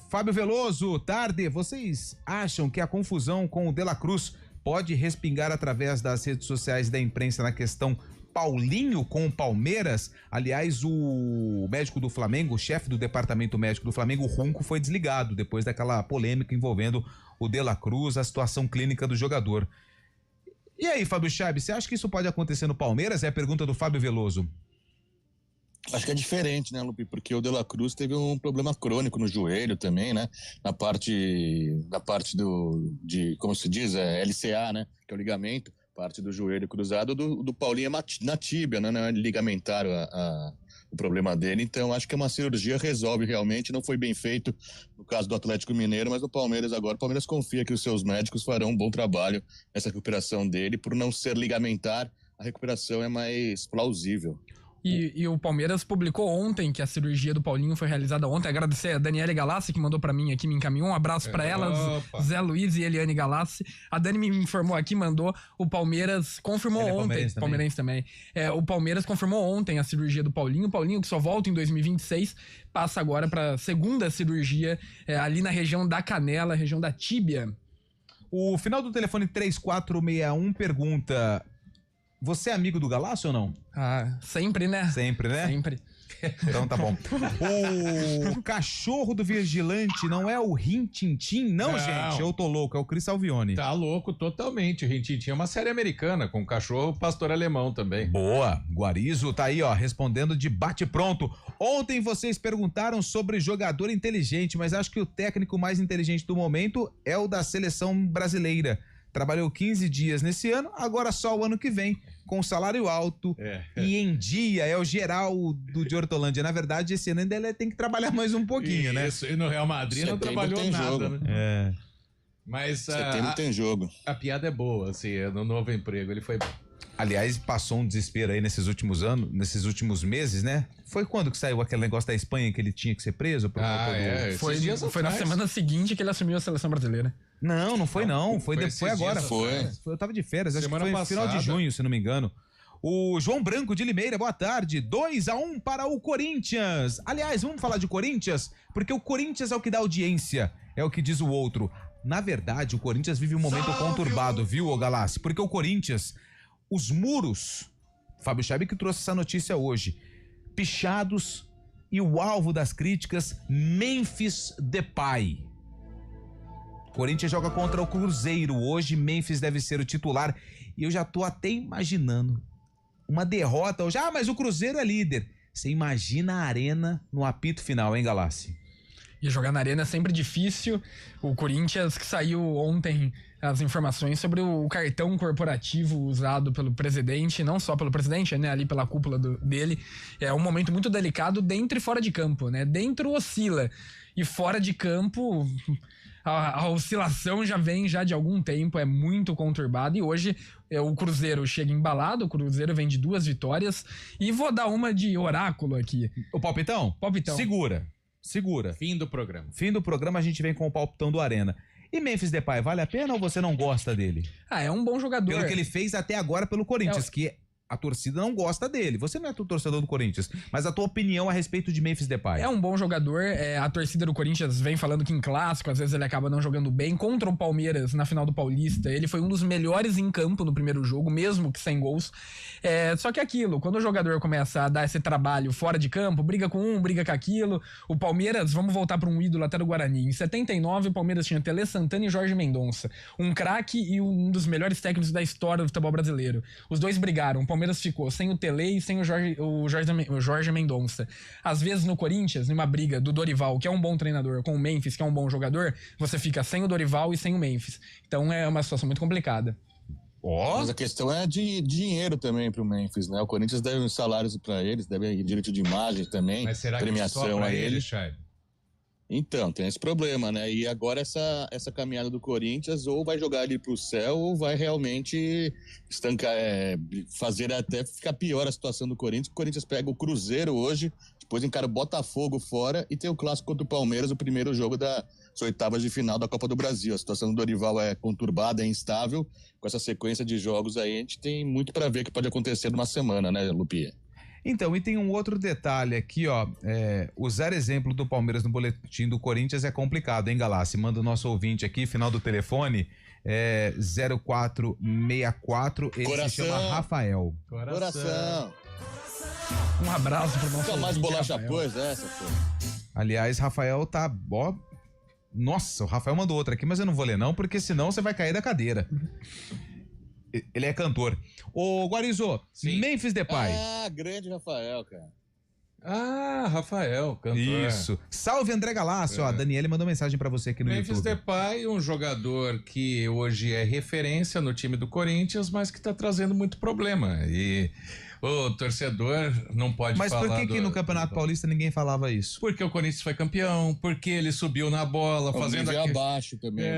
Fábio Veloso, tarde. Vocês acham que a confusão com o De La Cruz pode respingar através das redes sociais da imprensa na questão Paulinho com o Palmeiras? Aliás, o médico do Flamengo, o chefe do departamento médico do Flamengo, o Runco, foi desligado depois daquela polêmica envolvendo o De La Cruz, a situação clínica do jogador. E aí, Fábio Chaib, você acha que isso pode acontecer no Palmeiras? É a pergunta do Fábio Veloso. Acho que é diferente, né, Lupe? Porque o De La Cruz teve um problema crônico no joelho também, né? Da parte como se diz, LCA, né? Que é o ligamento, parte do joelho cruzado. Do Paulinho é na tíbia, né? Não é ligamentar o problema dele. Então, acho que uma cirurgia resolve realmente. Não foi bem feito no caso do Atlético Mineiro, mas no Palmeiras agora. O Palmeiras confia que os seus médicos farão um bom trabalho nessa recuperação dele. Por não ser ligamentar, a recuperação é mais plausível. E o Palmeiras publicou ontem que a cirurgia do Paulinho foi realizada ontem. Agradecer a Daniele Galassi, que mandou pra mim aqui, me encaminhou. Um abraço pra elas, Zé Luiz e Eliane Galassi. A Dani me informou aqui, mandou. O Palmeiras confirmou ontem. Palmeirense também. O Palmeiras confirmou ontem a cirurgia do Paulinho. O Paulinho, que só volta em 2026, passa agora pra segunda cirurgia ali na região da canela, região da tíbia. O final do telefone 3461 pergunta: você é amigo do Galassi ou não? Sempre, né? Sempre, né? Sempre. Então tá bom. O cachorro do vigilante não é o Rin-Tin-Tin? Não, gente, eu tô louco, é o Chris Alvione. Tá louco totalmente. O Rin-Tin-Tin é uma série americana, com cachorro pastor alemão também. Boa, Guarizo tá aí, ó, respondendo de bate-pronto. Ontem vocês perguntaram sobre jogador inteligente, mas acho que o técnico mais inteligente do momento é o da seleção brasileira. Trabalhou 15 dias nesse ano, agora só o ano que vem, com salário alto e em dia. É o Geraldo de Hortolândia. Na verdade, esse ano ainda ele tem que trabalhar mais um pouquinho, né? Isso, e no Real Madrid não trabalhou nada, jogo. né? Mas Setembro tem jogo. A piada é boa, assim, no novo emprego. Ele foi. Aliás, passou um desespero aí nesses últimos meses, né? Foi quando que saiu aquele negócio da Espanha que ele tinha que ser preso? Por Foi na semana seguinte que ele assumiu a seleção brasileira. Não foi não. Foi agora. Eu tava de férias, acho que foi no final de junho, se não me engano. O João Branco de Limeira, boa tarde. 2-1 para o Corinthians. Aliás, vamos falar de Corinthians? Porque o Corinthians é o que dá audiência, é o que diz o outro. Na verdade, o Corinthians vive um momento conturbado, viu, ô Galassi? Porque o Corinthians, os muros, Fábio Chaib que trouxe essa notícia hoje, pichados e o alvo das críticas, Memphis Depay. Corinthians joga contra o Cruzeiro hoje, Memphis deve ser o titular e eu já tô até imaginando uma derrota hoje. Mas o Cruzeiro é líder. Você imagina a Arena no apito final, hein, Galassi? E jogar na Arena é sempre difícil. O Corinthians, que saiu ontem as informações sobre o cartão corporativo usado pelo presidente, não só pelo presidente, né, ali pela cúpula dele. É um momento muito delicado dentro e fora de campo, né? Dentro oscila e fora de campo a oscilação já vem de algum tempo, é muito conturbado e hoje o Cruzeiro chega embalado, o Cruzeiro vem de 2 vitórias e vou dar uma de oráculo aqui. O palpitão? Palpitão. Segura. Fim do programa. Fim do programa a gente vem com o palpitão do Arena. E Memphis Depay, vale a pena ou você não gosta dele? É um bom jogador. Pelo que ele fez até agora pelo Corinthians, que a torcida não gosta dele. Você não é torcedor do Corinthians, mas a tua opinião a respeito de Memphis Depay? É um bom jogador, a torcida do Corinthians vem falando que em clássico, às vezes ele acaba não jogando bem. Contra o Palmeiras, na final do Paulista, ele foi um dos melhores em campo no primeiro jogo, mesmo que sem gols. Só que aquilo, quando o jogador começa a dar esse trabalho fora de campo, briga com um, briga com aquilo. O Palmeiras, vamos voltar para um ídolo até do Guarani. Em 79, o Palmeiras tinha Tele Santana e Jorge Mendonça. Um craque e um dos melhores técnicos da história do futebol brasileiro. Os dois brigaram, o Palmeiras ficou sem o Tele e sem o Jorge Mendonça. Às vezes no Corinthians, numa briga do Dorival, que é um bom treinador, com o Memphis, que é um bom jogador, você fica sem o Dorival e sem o Memphis. Então é uma situação muito complicada. Mas a questão é de dinheiro também pro Memphis, né? O Corinthians deve salários para eles, deve direito de imagem também, mas será premiação que só pra a ele. Chay? Então, tem esse problema, né? E agora essa caminhada do Corinthians ou vai jogar ali pro céu ou vai realmente estancar, fazer até ficar pior a situação do Corinthians. O Corinthians pega o Cruzeiro hoje, depois encara o Botafogo fora e tem o clássico contra o Palmeiras, o primeiro jogo das oitavas de final da Copa do Brasil. A situação do Dorival é conturbada, é instável. Com essa sequência de jogos aí, a gente tem muito para ver que pode acontecer numa semana, né, Lupia? Então, e tem um outro detalhe aqui, ó. Usar exemplo do Palmeiras no boletim do Corinthians é complicado, hein, Galassi? Manda o nosso ouvinte aqui, final do telefone, 0464. Ele se chama Rafael. Coração. Um abraço pro nosso ouvinte. Mais bolacha Rafael. Pois, essa, pô. Aliás, Rafael tá, ó. Nossa, o Rafael mandou outra aqui, mas eu não vou ler não, porque senão você vai cair da cadeira. Ele é cantor. Ô, Guarizô, Memphis Depay. Grande Rafael, cara. Rafael, cantor. Isso. Salve, André Galassi. Ó, a Daniele mandou mensagem pra você aqui no Memphis YouTube. Depay, um jogador que hoje é referência no time do Corinthians, mas que tá trazendo muito problema. E o torcedor não pode falar... Mas por que no Campeonato Paulista ninguém falava isso? Porque o Corinthians foi campeão, porque ele subiu na bola, fazendo abaixo também,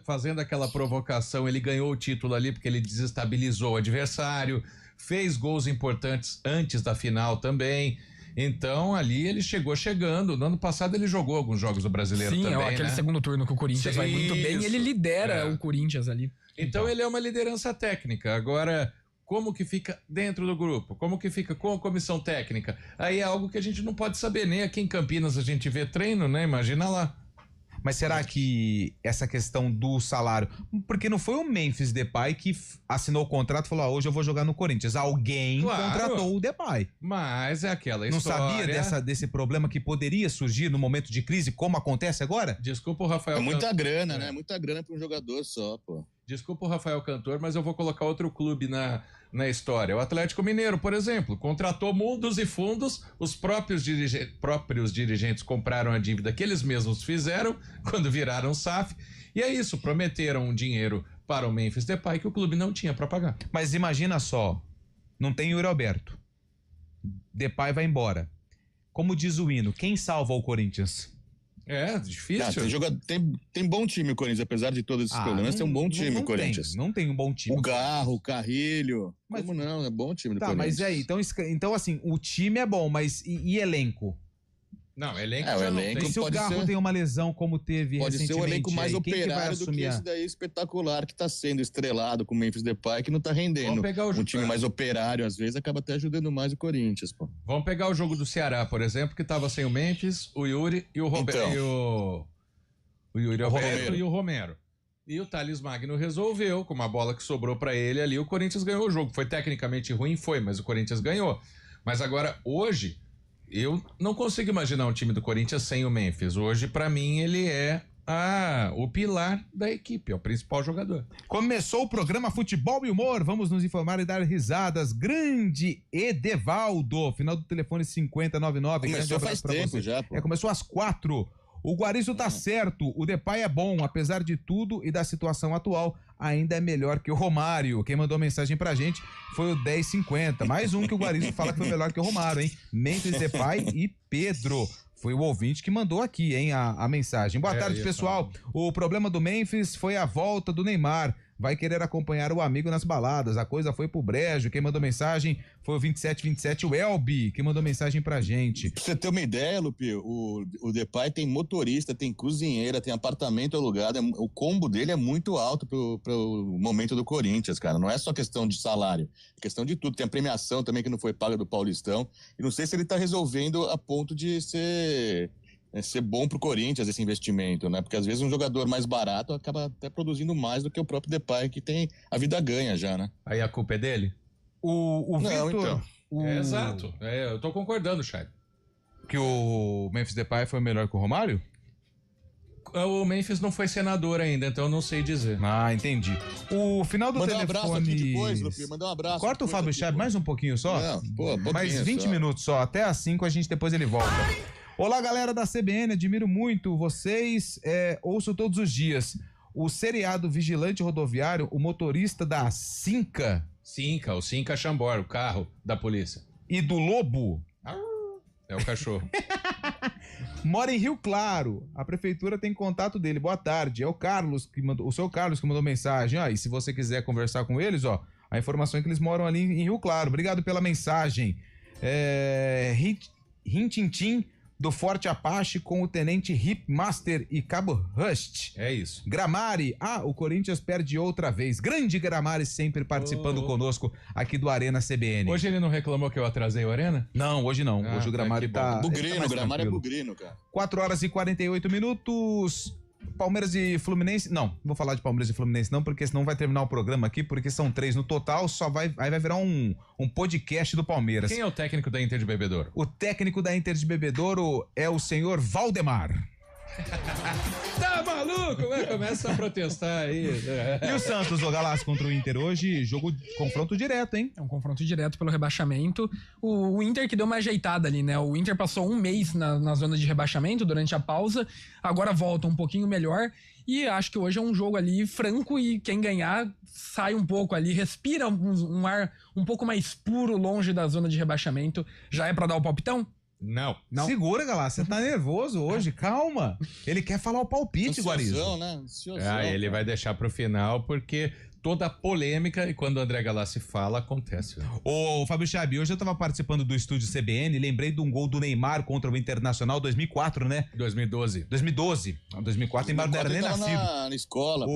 fazendo aquela provocação. Ele ganhou o título ali porque ele desestabilizou o adversário, fez gols importantes antes da final também. Então, ali ele chegou chegando. No ano passado ele jogou alguns jogos do Brasileiro também, aquele segundo turno que o Corinthians vai muito bem, ele lidera o Corinthians ali. Então ele é uma liderança técnica. Agora, como que fica dentro do grupo? Como que fica com a comissão técnica? Aí é algo que a gente não pode saber. Nem aqui em Campinas a gente vê treino, né? Imagina lá. Mas será que essa questão do salário... Porque não foi o Memphis Depay que assinou o contrato e falou, hoje eu vou jogar no Corinthians. Alguém contratou o Depay. Mas é aquela não história... Não sabia desse problema que poderia surgir no momento de crise, como acontece agora? Desculpa o Rafael... É muita grana, né? Muita grana para um jogador só, pô. Desculpa o Rafael Cantor, mas eu vou colocar outro clube na história. O Atlético Mineiro, por exemplo, contratou mundos e fundos, os próprios dirigentes compraram a dívida que eles mesmos fizeram quando viraram SAF, e é isso, prometeram um dinheiro para o Memphis Depay que o clube não tinha para pagar. Mas imagina só, não tem Yuri Alberto, Depay vai embora. Como diz o hino, quem salva o Corinthians? É, difícil. Tem bom time o Corinthians, apesar de todos esses problemas, tem um bom time o Corinthians. Não tem um bom time. O Garro, o Carrilho, mas, como não? É bom time do Corinthians. Tá, mas aí, então assim, o time é bom, mas e elenco? Não, elenco já não tem. Se o Garro tem uma lesão como teve pode recentemente... Pode ser o elenco mais operário do que esse daí espetacular que tá sendo estrelado com o Memphis Depay, que não tá rendendo. Vamos pegar um time mais operário, às vezes, acaba até ajudando mais o Corinthians, pô. Vamos pegar o jogo do Ceará, por exemplo, que tava sem o Memphis, o Yuri e o Roberto. O Yuri Alberto e o Romero. E o Thales Magno resolveu, com uma bola que sobrou pra ele ali, o Corinthians ganhou o jogo. Foi tecnicamente ruim? Foi, mas o Corinthians ganhou. Mas agora, hoje... Eu não consigo imaginar um time do Corinthians sem o Memphis. Hoje, pra mim, ele é o pilar da equipe, é o principal jogador. Começou o programa Futebol e Humor. Vamos nos informar e dar risadas. Grande Edevaldo, final do telefone 5099. Começou faz tempo já, pô. Começou às 4. O Guarizo tá certo, o Depay é bom, apesar de tudo e da situação atual, ainda é melhor que o Romário. Quem mandou mensagem pra gente foi o 1050. Mais um que o Guarizo fala que foi melhor que o Romário, hein? Memphis Depay e Pedro. Foi o ouvinte que mandou aqui, hein, a mensagem. Boa tarde, pessoal. O problema do Memphis foi a volta do Neymar. Vai querer acompanhar o amigo nas baladas. A coisa foi pro brejo. Quem mandou mensagem foi o 2727, o Elbi, que mandou mensagem pra gente. Pra você ter uma ideia, Lupi, o Depay tem motorista, tem cozinheira, tem apartamento alugado. O combo dele é muito alto pro momento do Corinthians, cara. Não é só questão de salário, é questão de tudo. Tem a premiação também que não foi paga do Paulistão. E não sei se ele tá resolvendo a ponto de ser bom pro Corinthians esse investimento, né? Porque às vezes um jogador mais barato acaba até produzindo mais do que o próprio Depay, que tem a vida ganha já, né? Aí a culpa é dele? O Vitor... Então. Exato. Eu tô concordando, Chay. Que o Memphis Depay foi melhor que o Romário? O Memphis não foi senador ainda, então eu não sei dizer. Ah, entendi. O final do telefone... Manda um abraço aqui depois, Lupi, manda um abraço. Corta o Fábio Chave mais um pouquinho só? Não, pô, mais 20 minutos só, até às 5 depois ele volta. Olá, galera da CBN, admiro muito vocês, ouço todos os dias. O seriado Vigilante Rodoviário, o motorista da Cinca. O Cinca Chambor, o carro da polícia. E do Lobo. É o cachorro. Mora em Rio Claro. A prefeitura tem contato dele. Boa tarde. É o Carlos que mandou, o seu Carlos que mandou mensagem. E se você quiser conversar com eles, a informação é que eles moram ali em Rio Claro. Obrigado pela mensagem. Rintintim do Forte Apache com o Tenente Hip Master e Cabo Rust. É isso. Gramari. O Corinthians perde outra vez. Grande Gramari sempre participando conosco aqui do Arena CBN. Hoje ele não reclamou que eu atrasei o Arena? Não, hoje não. Hoje o Gramari tá... Bugrino, o Gramari é bugrino, cara. 4h48. Palmeiras e Fluminense... Não vou falar de Palmeiras e Fluminense não, porque senão vai terminar o programa aqui, porque são 3 no total, aí vai virar um podcast do Palmeiras. Quem é o técnico da Inter de Bebedouro? O técnico da Inter de Bebedouro é o senhor Valdemar. Tá maluco? Começa a protestar aí. E o Santos, o Galassi contra o Inter hoje, confronto direto, hein? É um confronto direto pelo rebaixamento. O Inter que deu uma ajeitada ali, né? O Inter passou um mês na zona de rebaixamento durante a pausa, agora volta um pouquinho melhor e acho que hoje é um jogo ali franco e quem ganhar sai um pouco ali, respira um ar um pouco mais puro longe da zona de rebaixamento. Já é pra dar o palpitão? Não. Segura, Galassi, você tá nervoso hoje, calma. Ele quer falar o palpite, Guarizo. Né? Ele vai deixar pro final, porque toda a polêmica, e quando o André Galassi fala, acontece. Ô, Fábio Chabi, hoje eu tava participando do estúdio CBN, lembrei de um gol do Neymar contra o Internacional 2004, né? 2012. 2004, Neymar não era nem nascido. Na escola.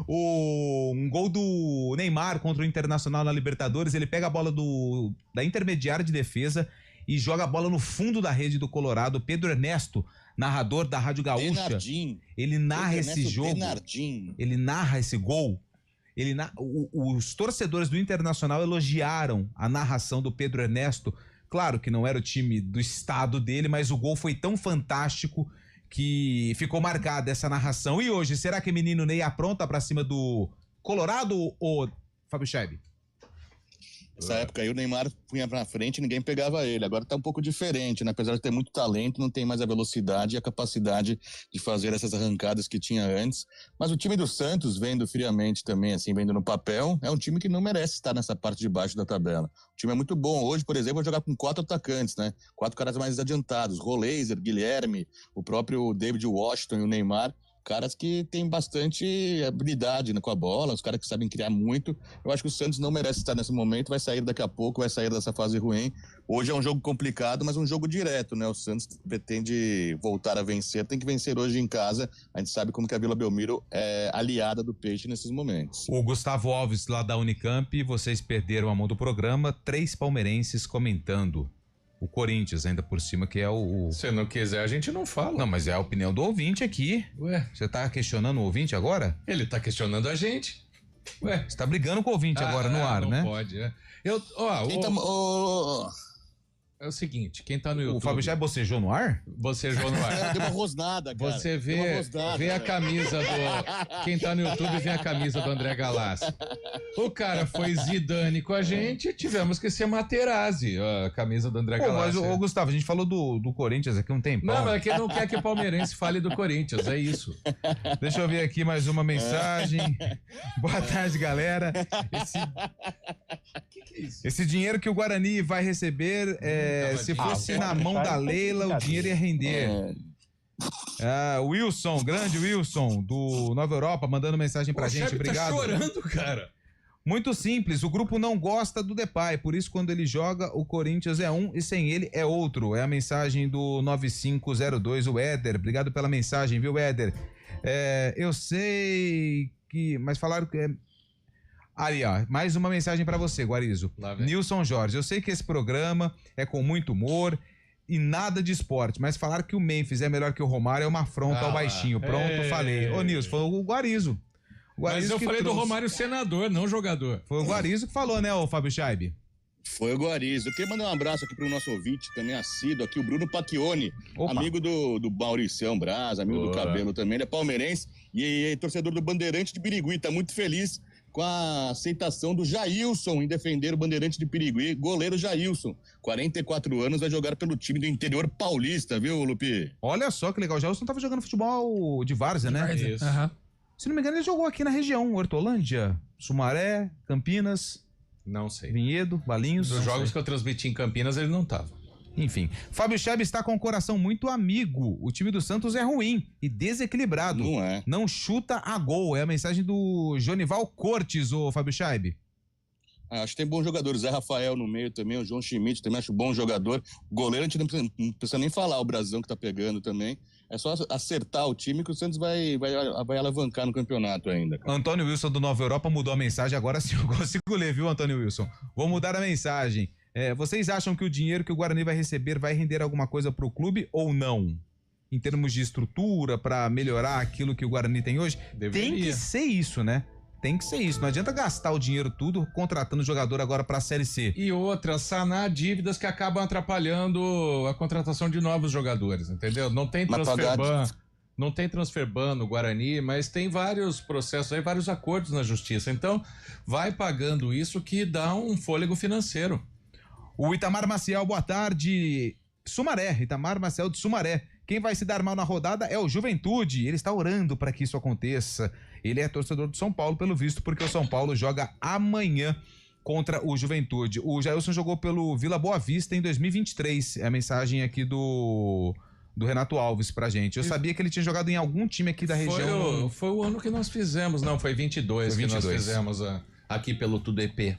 Um gol do Neymar contra o Internacional na Libertadores, ele pega a bola da intermediária de defesa e joga a bola no fundo da rede do Colorado. Pedro Ernesto, narrador da Rádio Gaúcha, ele narra esse jogo, ele narra esse gol. Os torcedores do Internacional elogiaram a narração do Pedro Ernesto. Claro que não era o time do estado dele, mas o gol foi tão fantástico que ficou marcada essa narração. E hoje, será que menino Ney apronta pra cima do Colorado ou Fábio Scheib? Nessa época aí o Neymar punha pra frente e ninguém pegava ele. Agora tá um pouco diferente, né? Apesar de ter muito talento, não tem mais a velocidade e a capacidade de fazer essas arrancadas que tinha antes. Mas o time do Santos, vendo friamente também, assim, vendo no papel, é um time que não merece estar nessa parte de baixo da tabela. O time é muito bom. Hoje, por exemplo, vai jogar com 4 atacantes, né? 4 caras mais adiantados. Roleiser, Guilherme, o próprio David Washington e o Neymar. Caras que têm bastante habilidade, né, com a bola, os caras que sabem criar muito. Eu acho que o Santos não merece estar nesse momento, vai sair daqui a pouco, vai sair dessa fase ruim. Hoje é um jogo complicado, mas um jogo direto, né? O Santos pretende voltar a vencer, tem que vencer hoje em casa. A gente sabe como que a Vila Belmiro é aliada do Peixe nesses momentos. O Gustavo Alves, lá da Unicamp, vocês perderam a mão do programa, 3 palmeirenses comentando. O Corinthians, ainda por cima, que é o... Se não quiser, a gente não fala. Não, mas é a opinião do ouvinte aqui. Ué? Você tá questionando o ouvinte agora? Ele tá questionando a gente. Ué? Você tá brigando com o ouvinte agora no ar, não né? Não pode, é. É o seguinte, quem tá no YouTube... O Fábio já bocejou no ar? Bocejou no ar. Deu uma rosnada, cara. Você vê a camisa do... Quem tá no YouTube vê a camisa do André Galassi. O cara foi Zidane com a gente, tivemos que ser Materazzi, a camisa do André Galassi. Mas, Gustavo, a gente falou do Corinthians aqui um tempão. Não, mas é que não quer que o palmeirense fale do Corinthians, é isso. Deixa eu ver aqui mais uma mensagem. Boa tarde, galera. Esse dinheiro que o Guarani vai receber, se fosse na mão da Leila, o dinheiro ia render. Wilson, grande Wilson, do Nova Europa, mandando mensagem pra gente. Obrigado. Tá chorando, cara. Muito simples, o grupo não gosta do Depay, por isso quando ele joga, o Corinthians é um e sem ele é outro. É a mensagem do 9502, o Éder. Obrigado pela mensagem, viu, Éder? Eu sei que... Mas falaram que... Ali, ó, mais uma mensagem pra você, Guarizo. Nilson Jorge, eu sei que esse programa é com muito humor e nada de esporte, mas falar que o Memphis é melhor que o Romário é uma afronta ao baixinho. Pronto, falei. Ô, Nilson, foi o Guarizo. Mas eu falei do Romário senador, não jogador. Foi o Guarizo que falou, né, ô Fábio Scheib? Foi o Guarizo. Eu queria mandar um abraço aqui pro nosso ouvinte, também assíduo aqui, o Bruno Pacchioni, amigo do Mauricião Braz, amigo do Cabelo também, ele é palmeirense e torcedor do Bandeirante de Birigui, tá muito feliz com a aceitação do Jailson em defender o Bandeirante de Pirigui, goleiro Jailson, 44 anos, vai jogar pelo time do interior paulista, viu, Lupi? Olha só que legal, o Jailson tava jogando futebol de várzea, né? Isso. Se não me engano, ele jogou aqui na região, Hortolândia, Sumaré, Campinas. Não sei. Vinhedo, Valinhos. Nos jogos que eu transmiti em Campinas, ele não tava. Enfim, Fábio Scheib está com o coração muito amigo. O time do Santos é ruim e desequilibrado. Não é. Não chuta a gol. É a mensagem do Jonival Cortes, ô Fábio Scheib. Acho que tem bons jogadores. Zé Rafael no meio também, o João Schmidt também acho bom jogador. Goleiro a gente não precisa nem falar, o Brasão que tá pegando também. É só acertar o time que o Santos vai alavancar no campeonato ainda. Cara. Antônio Wilson do Nova Europa mudou a mensagem. Agora sim eu consigo ler, viu, Antônio Wilson? Vou mudar a mensagem. Vocês acham que o dinheiro que o Guarani vai receber vai render alguma coisa pro clube ou não? Em termos de estrutura, para melhorar aquilo que o Guarani tem hoje? Deveria. Tem que ser isso, né? Tem que ser isso. Não adianta gastar o dinheiro tudo contratando jogador agora pra Série C. E outra, sanar dívidas que acabam atrapalhando a contratação de novos jogadores, entendeu? Não tem transferban, não tem transferban no Guarani, mas tem vários processos aí, vários acordos na justiça. Então, vai pagando isso que dá um fôlego financeiro. O Itamar Maciel, boa tarde. Sumaré, Itamar Maciel de Sumaré. Quem vai se dar mal na rodada é o Juventude. Ele está orando para que isso aconteça. Ele é torcedor do São Paulo, pelo visto, porque o São Paulo joga amanhã contra o Juventude. O Jailson jogou pelo Vila Boa Vista em 2023. É a mensagem aqui do Renato Alves pra gente. Eu sabia que ele tinha jogado em algum time aqui da região. Foi o ano que nós fizemos. Não, foi 22 que nós fizemos aqui pelo Tudo EP.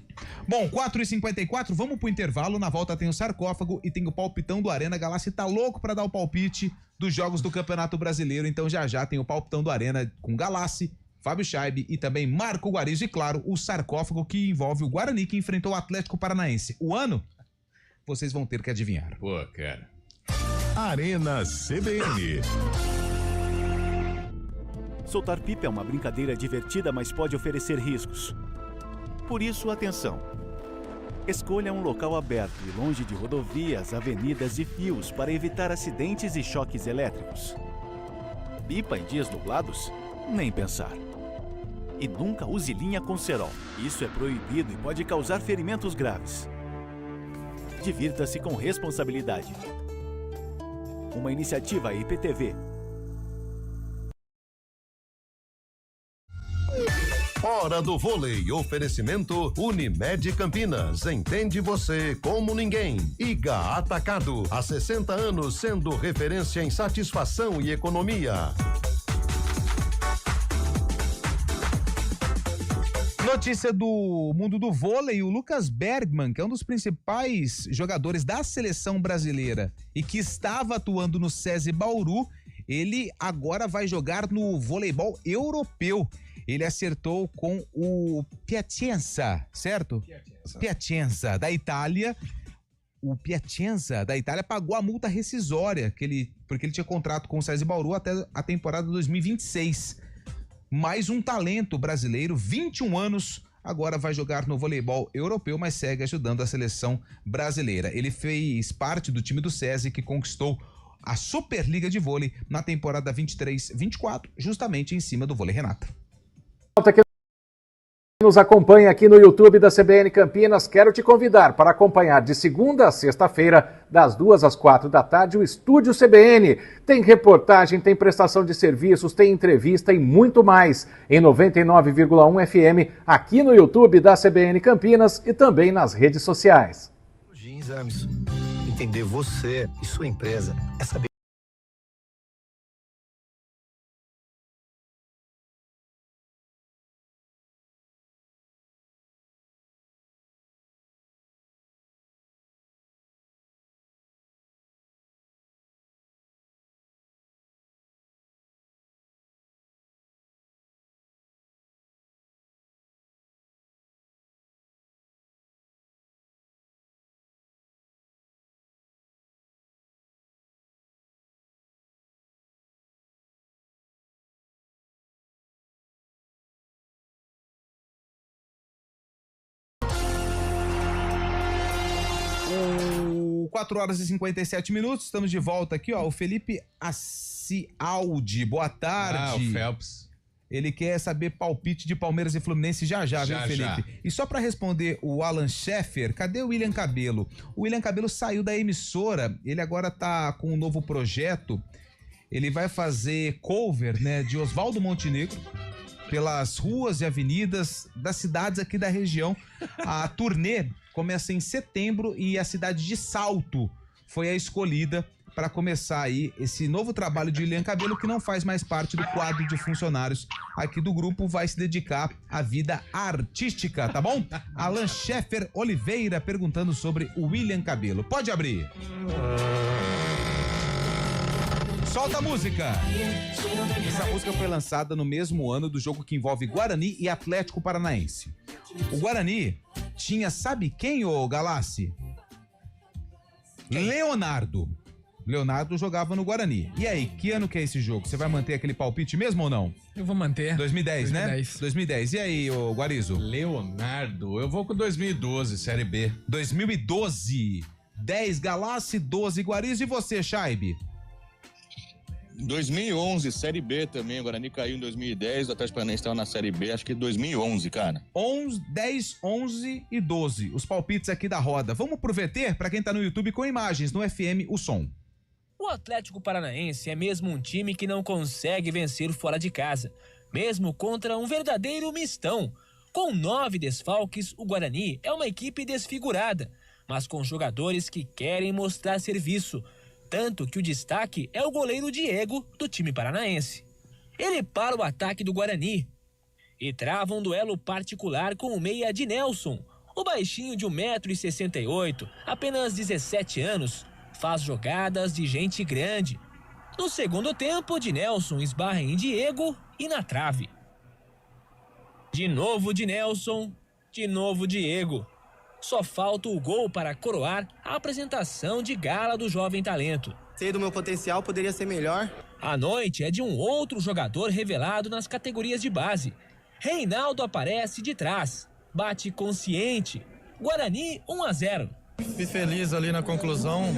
Bom, 4h54, vamos pro intervalo. Na volta tem o sarcófago e tem o palpitão do Arena. Galassi tá louco pra dar o palpite dos jogos do Campeonato Brasileiro. Então já tem o palpitão do Arena com Galassi, Fábio Scheib e também Marco Guarizo. E claro, o sarcófago que envolve o Guarani que enfrentou o Atlético Paranaense. O ano, vocês vão ter que adivinhar. Pô, cara. Arena CBN. Soltar pipa é uma brincadeira divertida, mas pode oferecer riscos. Por isso, atenção. Escolha um local aberto e longe de rodovias, avenidas e fios para evitar acidentes e choques elétricos. pipa em dias nublados? Nem pensar. E nunca use linha com cerol. Isso é proibido e pode causar ferimentos graves. Divirta-se com responsabilidade. Uma iniciativa IPTV. Hora do vôlei. Oferecimento Unimed Campinas. Entende você como ninguém. Iga Atacado. Há 60 anos sendo referência em satisfação e economia. Notícia do mundo do vôlei, o Lucas Bergman, que é um dos principais jogadores da seleção brasileira e que estava atuando no SESI Bauru, ele agora vai jogar no voleibol europeu. Ele acertou com o Piacenza, certo? Piacenza, da Itália. O Piacenza, da Itália, pagou a multa rescisória, porque ele tinha contrato com o SESI Bauru até a temporada 2026. Mais um talento brasileiro, 21 anos, agora vai jogar no voleibol europeu, mas segue ajudando a seleção brasileira. Ele fez parte do time do SESI que conquistou a Superliga de Vôlei na temporada 23-24, justamente em cima do vôlei Renata. Nos acompanha aqui no YouTube da CBN Campinas, quero te convidar para acompanhar de segunda a sexta-feira, das 2 às 4 da tarde, o Estúdio CBN. Tem reportagem, tem prestação de serviços, tem entrevista e muito mais em 99,1 FM, aqui no YouTube da CBN Campinas e também nas redes sociais. Exames. Entender você e sua empresa é saber. O 4 horas e 57 minutos, estamos de volta aqui, ó, o Felipe Acialdi, boa tarde. O Phelps. Ele quer saber palpite de Palmeiras e Fluminense já, viu, Felipe? Já. E só pra responder o Alan Sheffer, cadê o William Cabelo? O William Cabelo saiu da emissora, ele agora tá com um novo projeto, ele vai fazer cover, né, de Oswaldo Montenegro, pelas ruas e avenidas das cidades aqui da região. A turnê começa em setembro e a cidade de Salto foi a escolhida para começar aí esse novo trabalho de William Cabelo, que não faz mais parte do quadro de funcionários aqui do grupo, vai se dedicar à vida artística, tá bom? Alan Sheffer Oliveira perguntando sobre o William Cabelo. Pode abrir. Solta a música! Essa música foi lançada no mesmo ano do jogo que envolve Guarani e Atlético Paranaense. O Guarani tinha, sabe quem, ô Galassi? Leonardo. Leonardo jogava no Guarani. E aí, que ano que é esse jogo? Você vai manter aquele palpite mesmo ou não? Eu vou manter. 2010, né? 2010. E aí, ô Guarizo? Leonardo, eu vou com 2012, Série B. 2012. 10 Galassi, 12 Guarizo. E você, Shaibe? 2011, Série B também. O Guarani caiu em 2010, o Atlético Paranaense estava na Série B, acho que 2011, cara. 10, 11 e 12. Os palpites aqui da roda. Vamos pro VT para quem tá no YouTube com imagens no FM O Som. O Atlético Paranaense é mesmo um time que não consegue vencer fora de casa, mesmo contra um verdadeiro mistão. Com 9 desfalques, o Guarani é uma equipe desfigurada, mas com jogadores que querem mostrar serviço. Tanto que o destaque é o goleiro Diego, do time paranaense. Ele para o ataque do Guarani e trava um duelo particular com o meia Dinelson. O baixinho de 1,68 m, apenas 17 anos, faz jogadas de gente grande. No segundo tempo, Dinelson esbarra em Diego e na trave. De novo Dinelson, de novo Diego. Só falta o gol para coroar a apresentação de gala do jovem talento. Sei do meu potencial, poderia ser melhor. A noite é de um outro jogador revelado nas categorias de base. Reinaldo aparece de trás, bate consciente. Guarani 1-0. Fui feliz ali na conclusão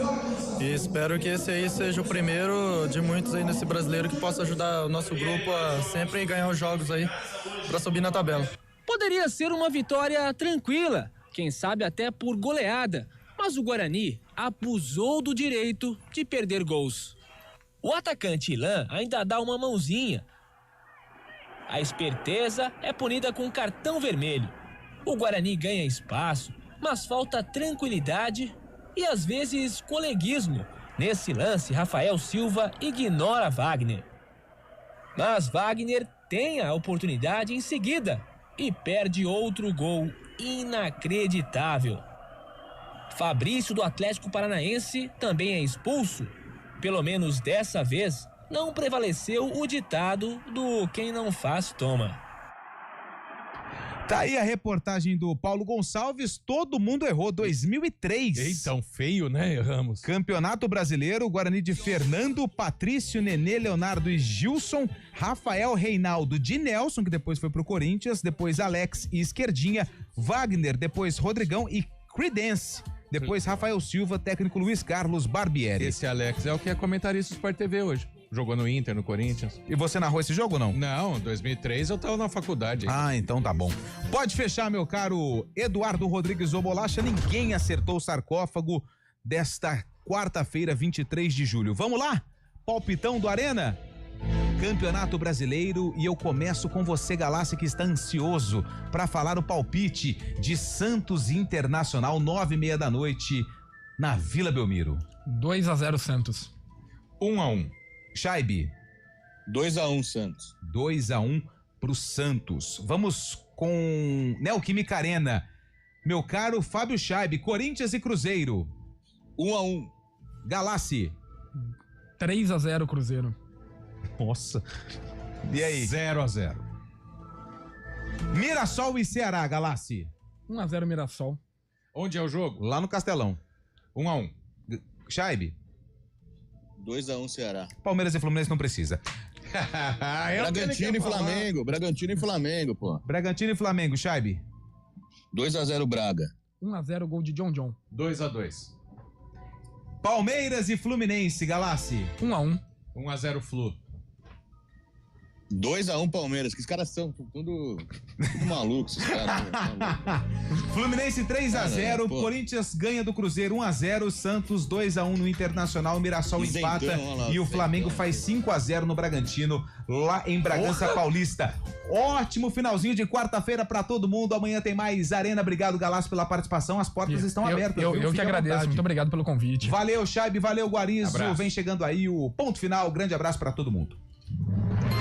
e espero que esse aí seja o primeiro de muitos aí nesse brasileiro que possa ajudar o nosso grupo a sempre ganhar os jogos aí para subir na tabela. Poderia ser uma vitória tranquila, quem sabe até por goleada, mas o Guarani abusou do direito de perder gols. O atacante Ilan ainda dá uma mãozinha. A esperteza é punida com cartão vermelho. O Guarani ganha espaço, mas falta tranquilidade e às vezes coleguismo. Nesse lance, Rafael Silva ignora Wagner. Mas Wagner tem a oportunidade em seguida e perde outro gol inacreditável. Fabrício do Atlético Paranaense também é expulso. Pelo menos dessa vez, não prevaleceu o ditado do quem não faz, toma. Tá aí a reportagem do Paulo Gonçalves, todo mundo errou, 2003. Eita, feio, né? Erramos. Campeonato Brasileiro, Guarani de Fernando, Patrício, Nenê, Leonardo e Gilson, Rafael, Reinaldo, de Nelson, que depois foi pro Corinthians, depois Alex e Esquerdinha, Wagner, depois Rodrigão e Creedence. Depois Rafael Silva, técnico Luiz Carlos Barbieri. Esse Alex é o que é comentarista do Sport TV hoje. Jogou no Inter, no Corinthians. E você narrou esse jogo ou não? Não, 2003 eu tava na faculdade. Ah, então tá bom. Pode fechar, meu caro Eduardo Rodrigues Obolacha. Ninguém acertou o sarcófago desta quarta-feira, 23 de julho. Vamos lá? Palpitão do Arena? Campeonato Brasileiro, e eu começo com você, Galassi, que está ansioso para falar o palpite de Santos Internacional, 9h30 da noite, na Vila Belmiro. 2-0 Santos. 1-1. Chaibe. 2-1 Santos. 2-1 pro Santos. Vamos com Neoquímica Arena. Meu caro Fábio Chaibe, Corinthians e Cruzeiro. 1-1. Galassi. 3-0 Cruzeiro. Nossa. E aí? 0-0. Mirassol e Ceará, Galassi. 1-0 Mirassol. Onde é o jogo? Lá no Castelão. 1-1. Chaibe. 2-1 Ceará. Palmeiras e Fluminense não precisa. Bragantino e Flamengo. Bragantino e Flamengo, pô. Bragantino e Flamengo, Chaibe. 2-0 Braga. 1-0 gol de John. 2-2. Palmeiras e Fluminense, Galassi. 1-1. 1-0 Flu. 2-1 Palmeiras, que os caras são tudo malucos, esses caras. Fluminense 3-0, Corinthians ganha do Cruzeiro 1-0, Santos 2-1 no Internacional, Mirassol empata e o Flamengo faz 5-0 no Bragantino, lá em Bragança Paulista. Ótimo finalzinho de quarta-feira pra todo mundo, amanhã tem mais Arena. Obrigado, Galassi, pela participação, as portas estão abertas. Eu que agradeço, muito obrigado pelo convite. Valeu, Chaibe, valeu, Guarizo, vem chegando aí o ponto final, grande abraço pra todo mundo.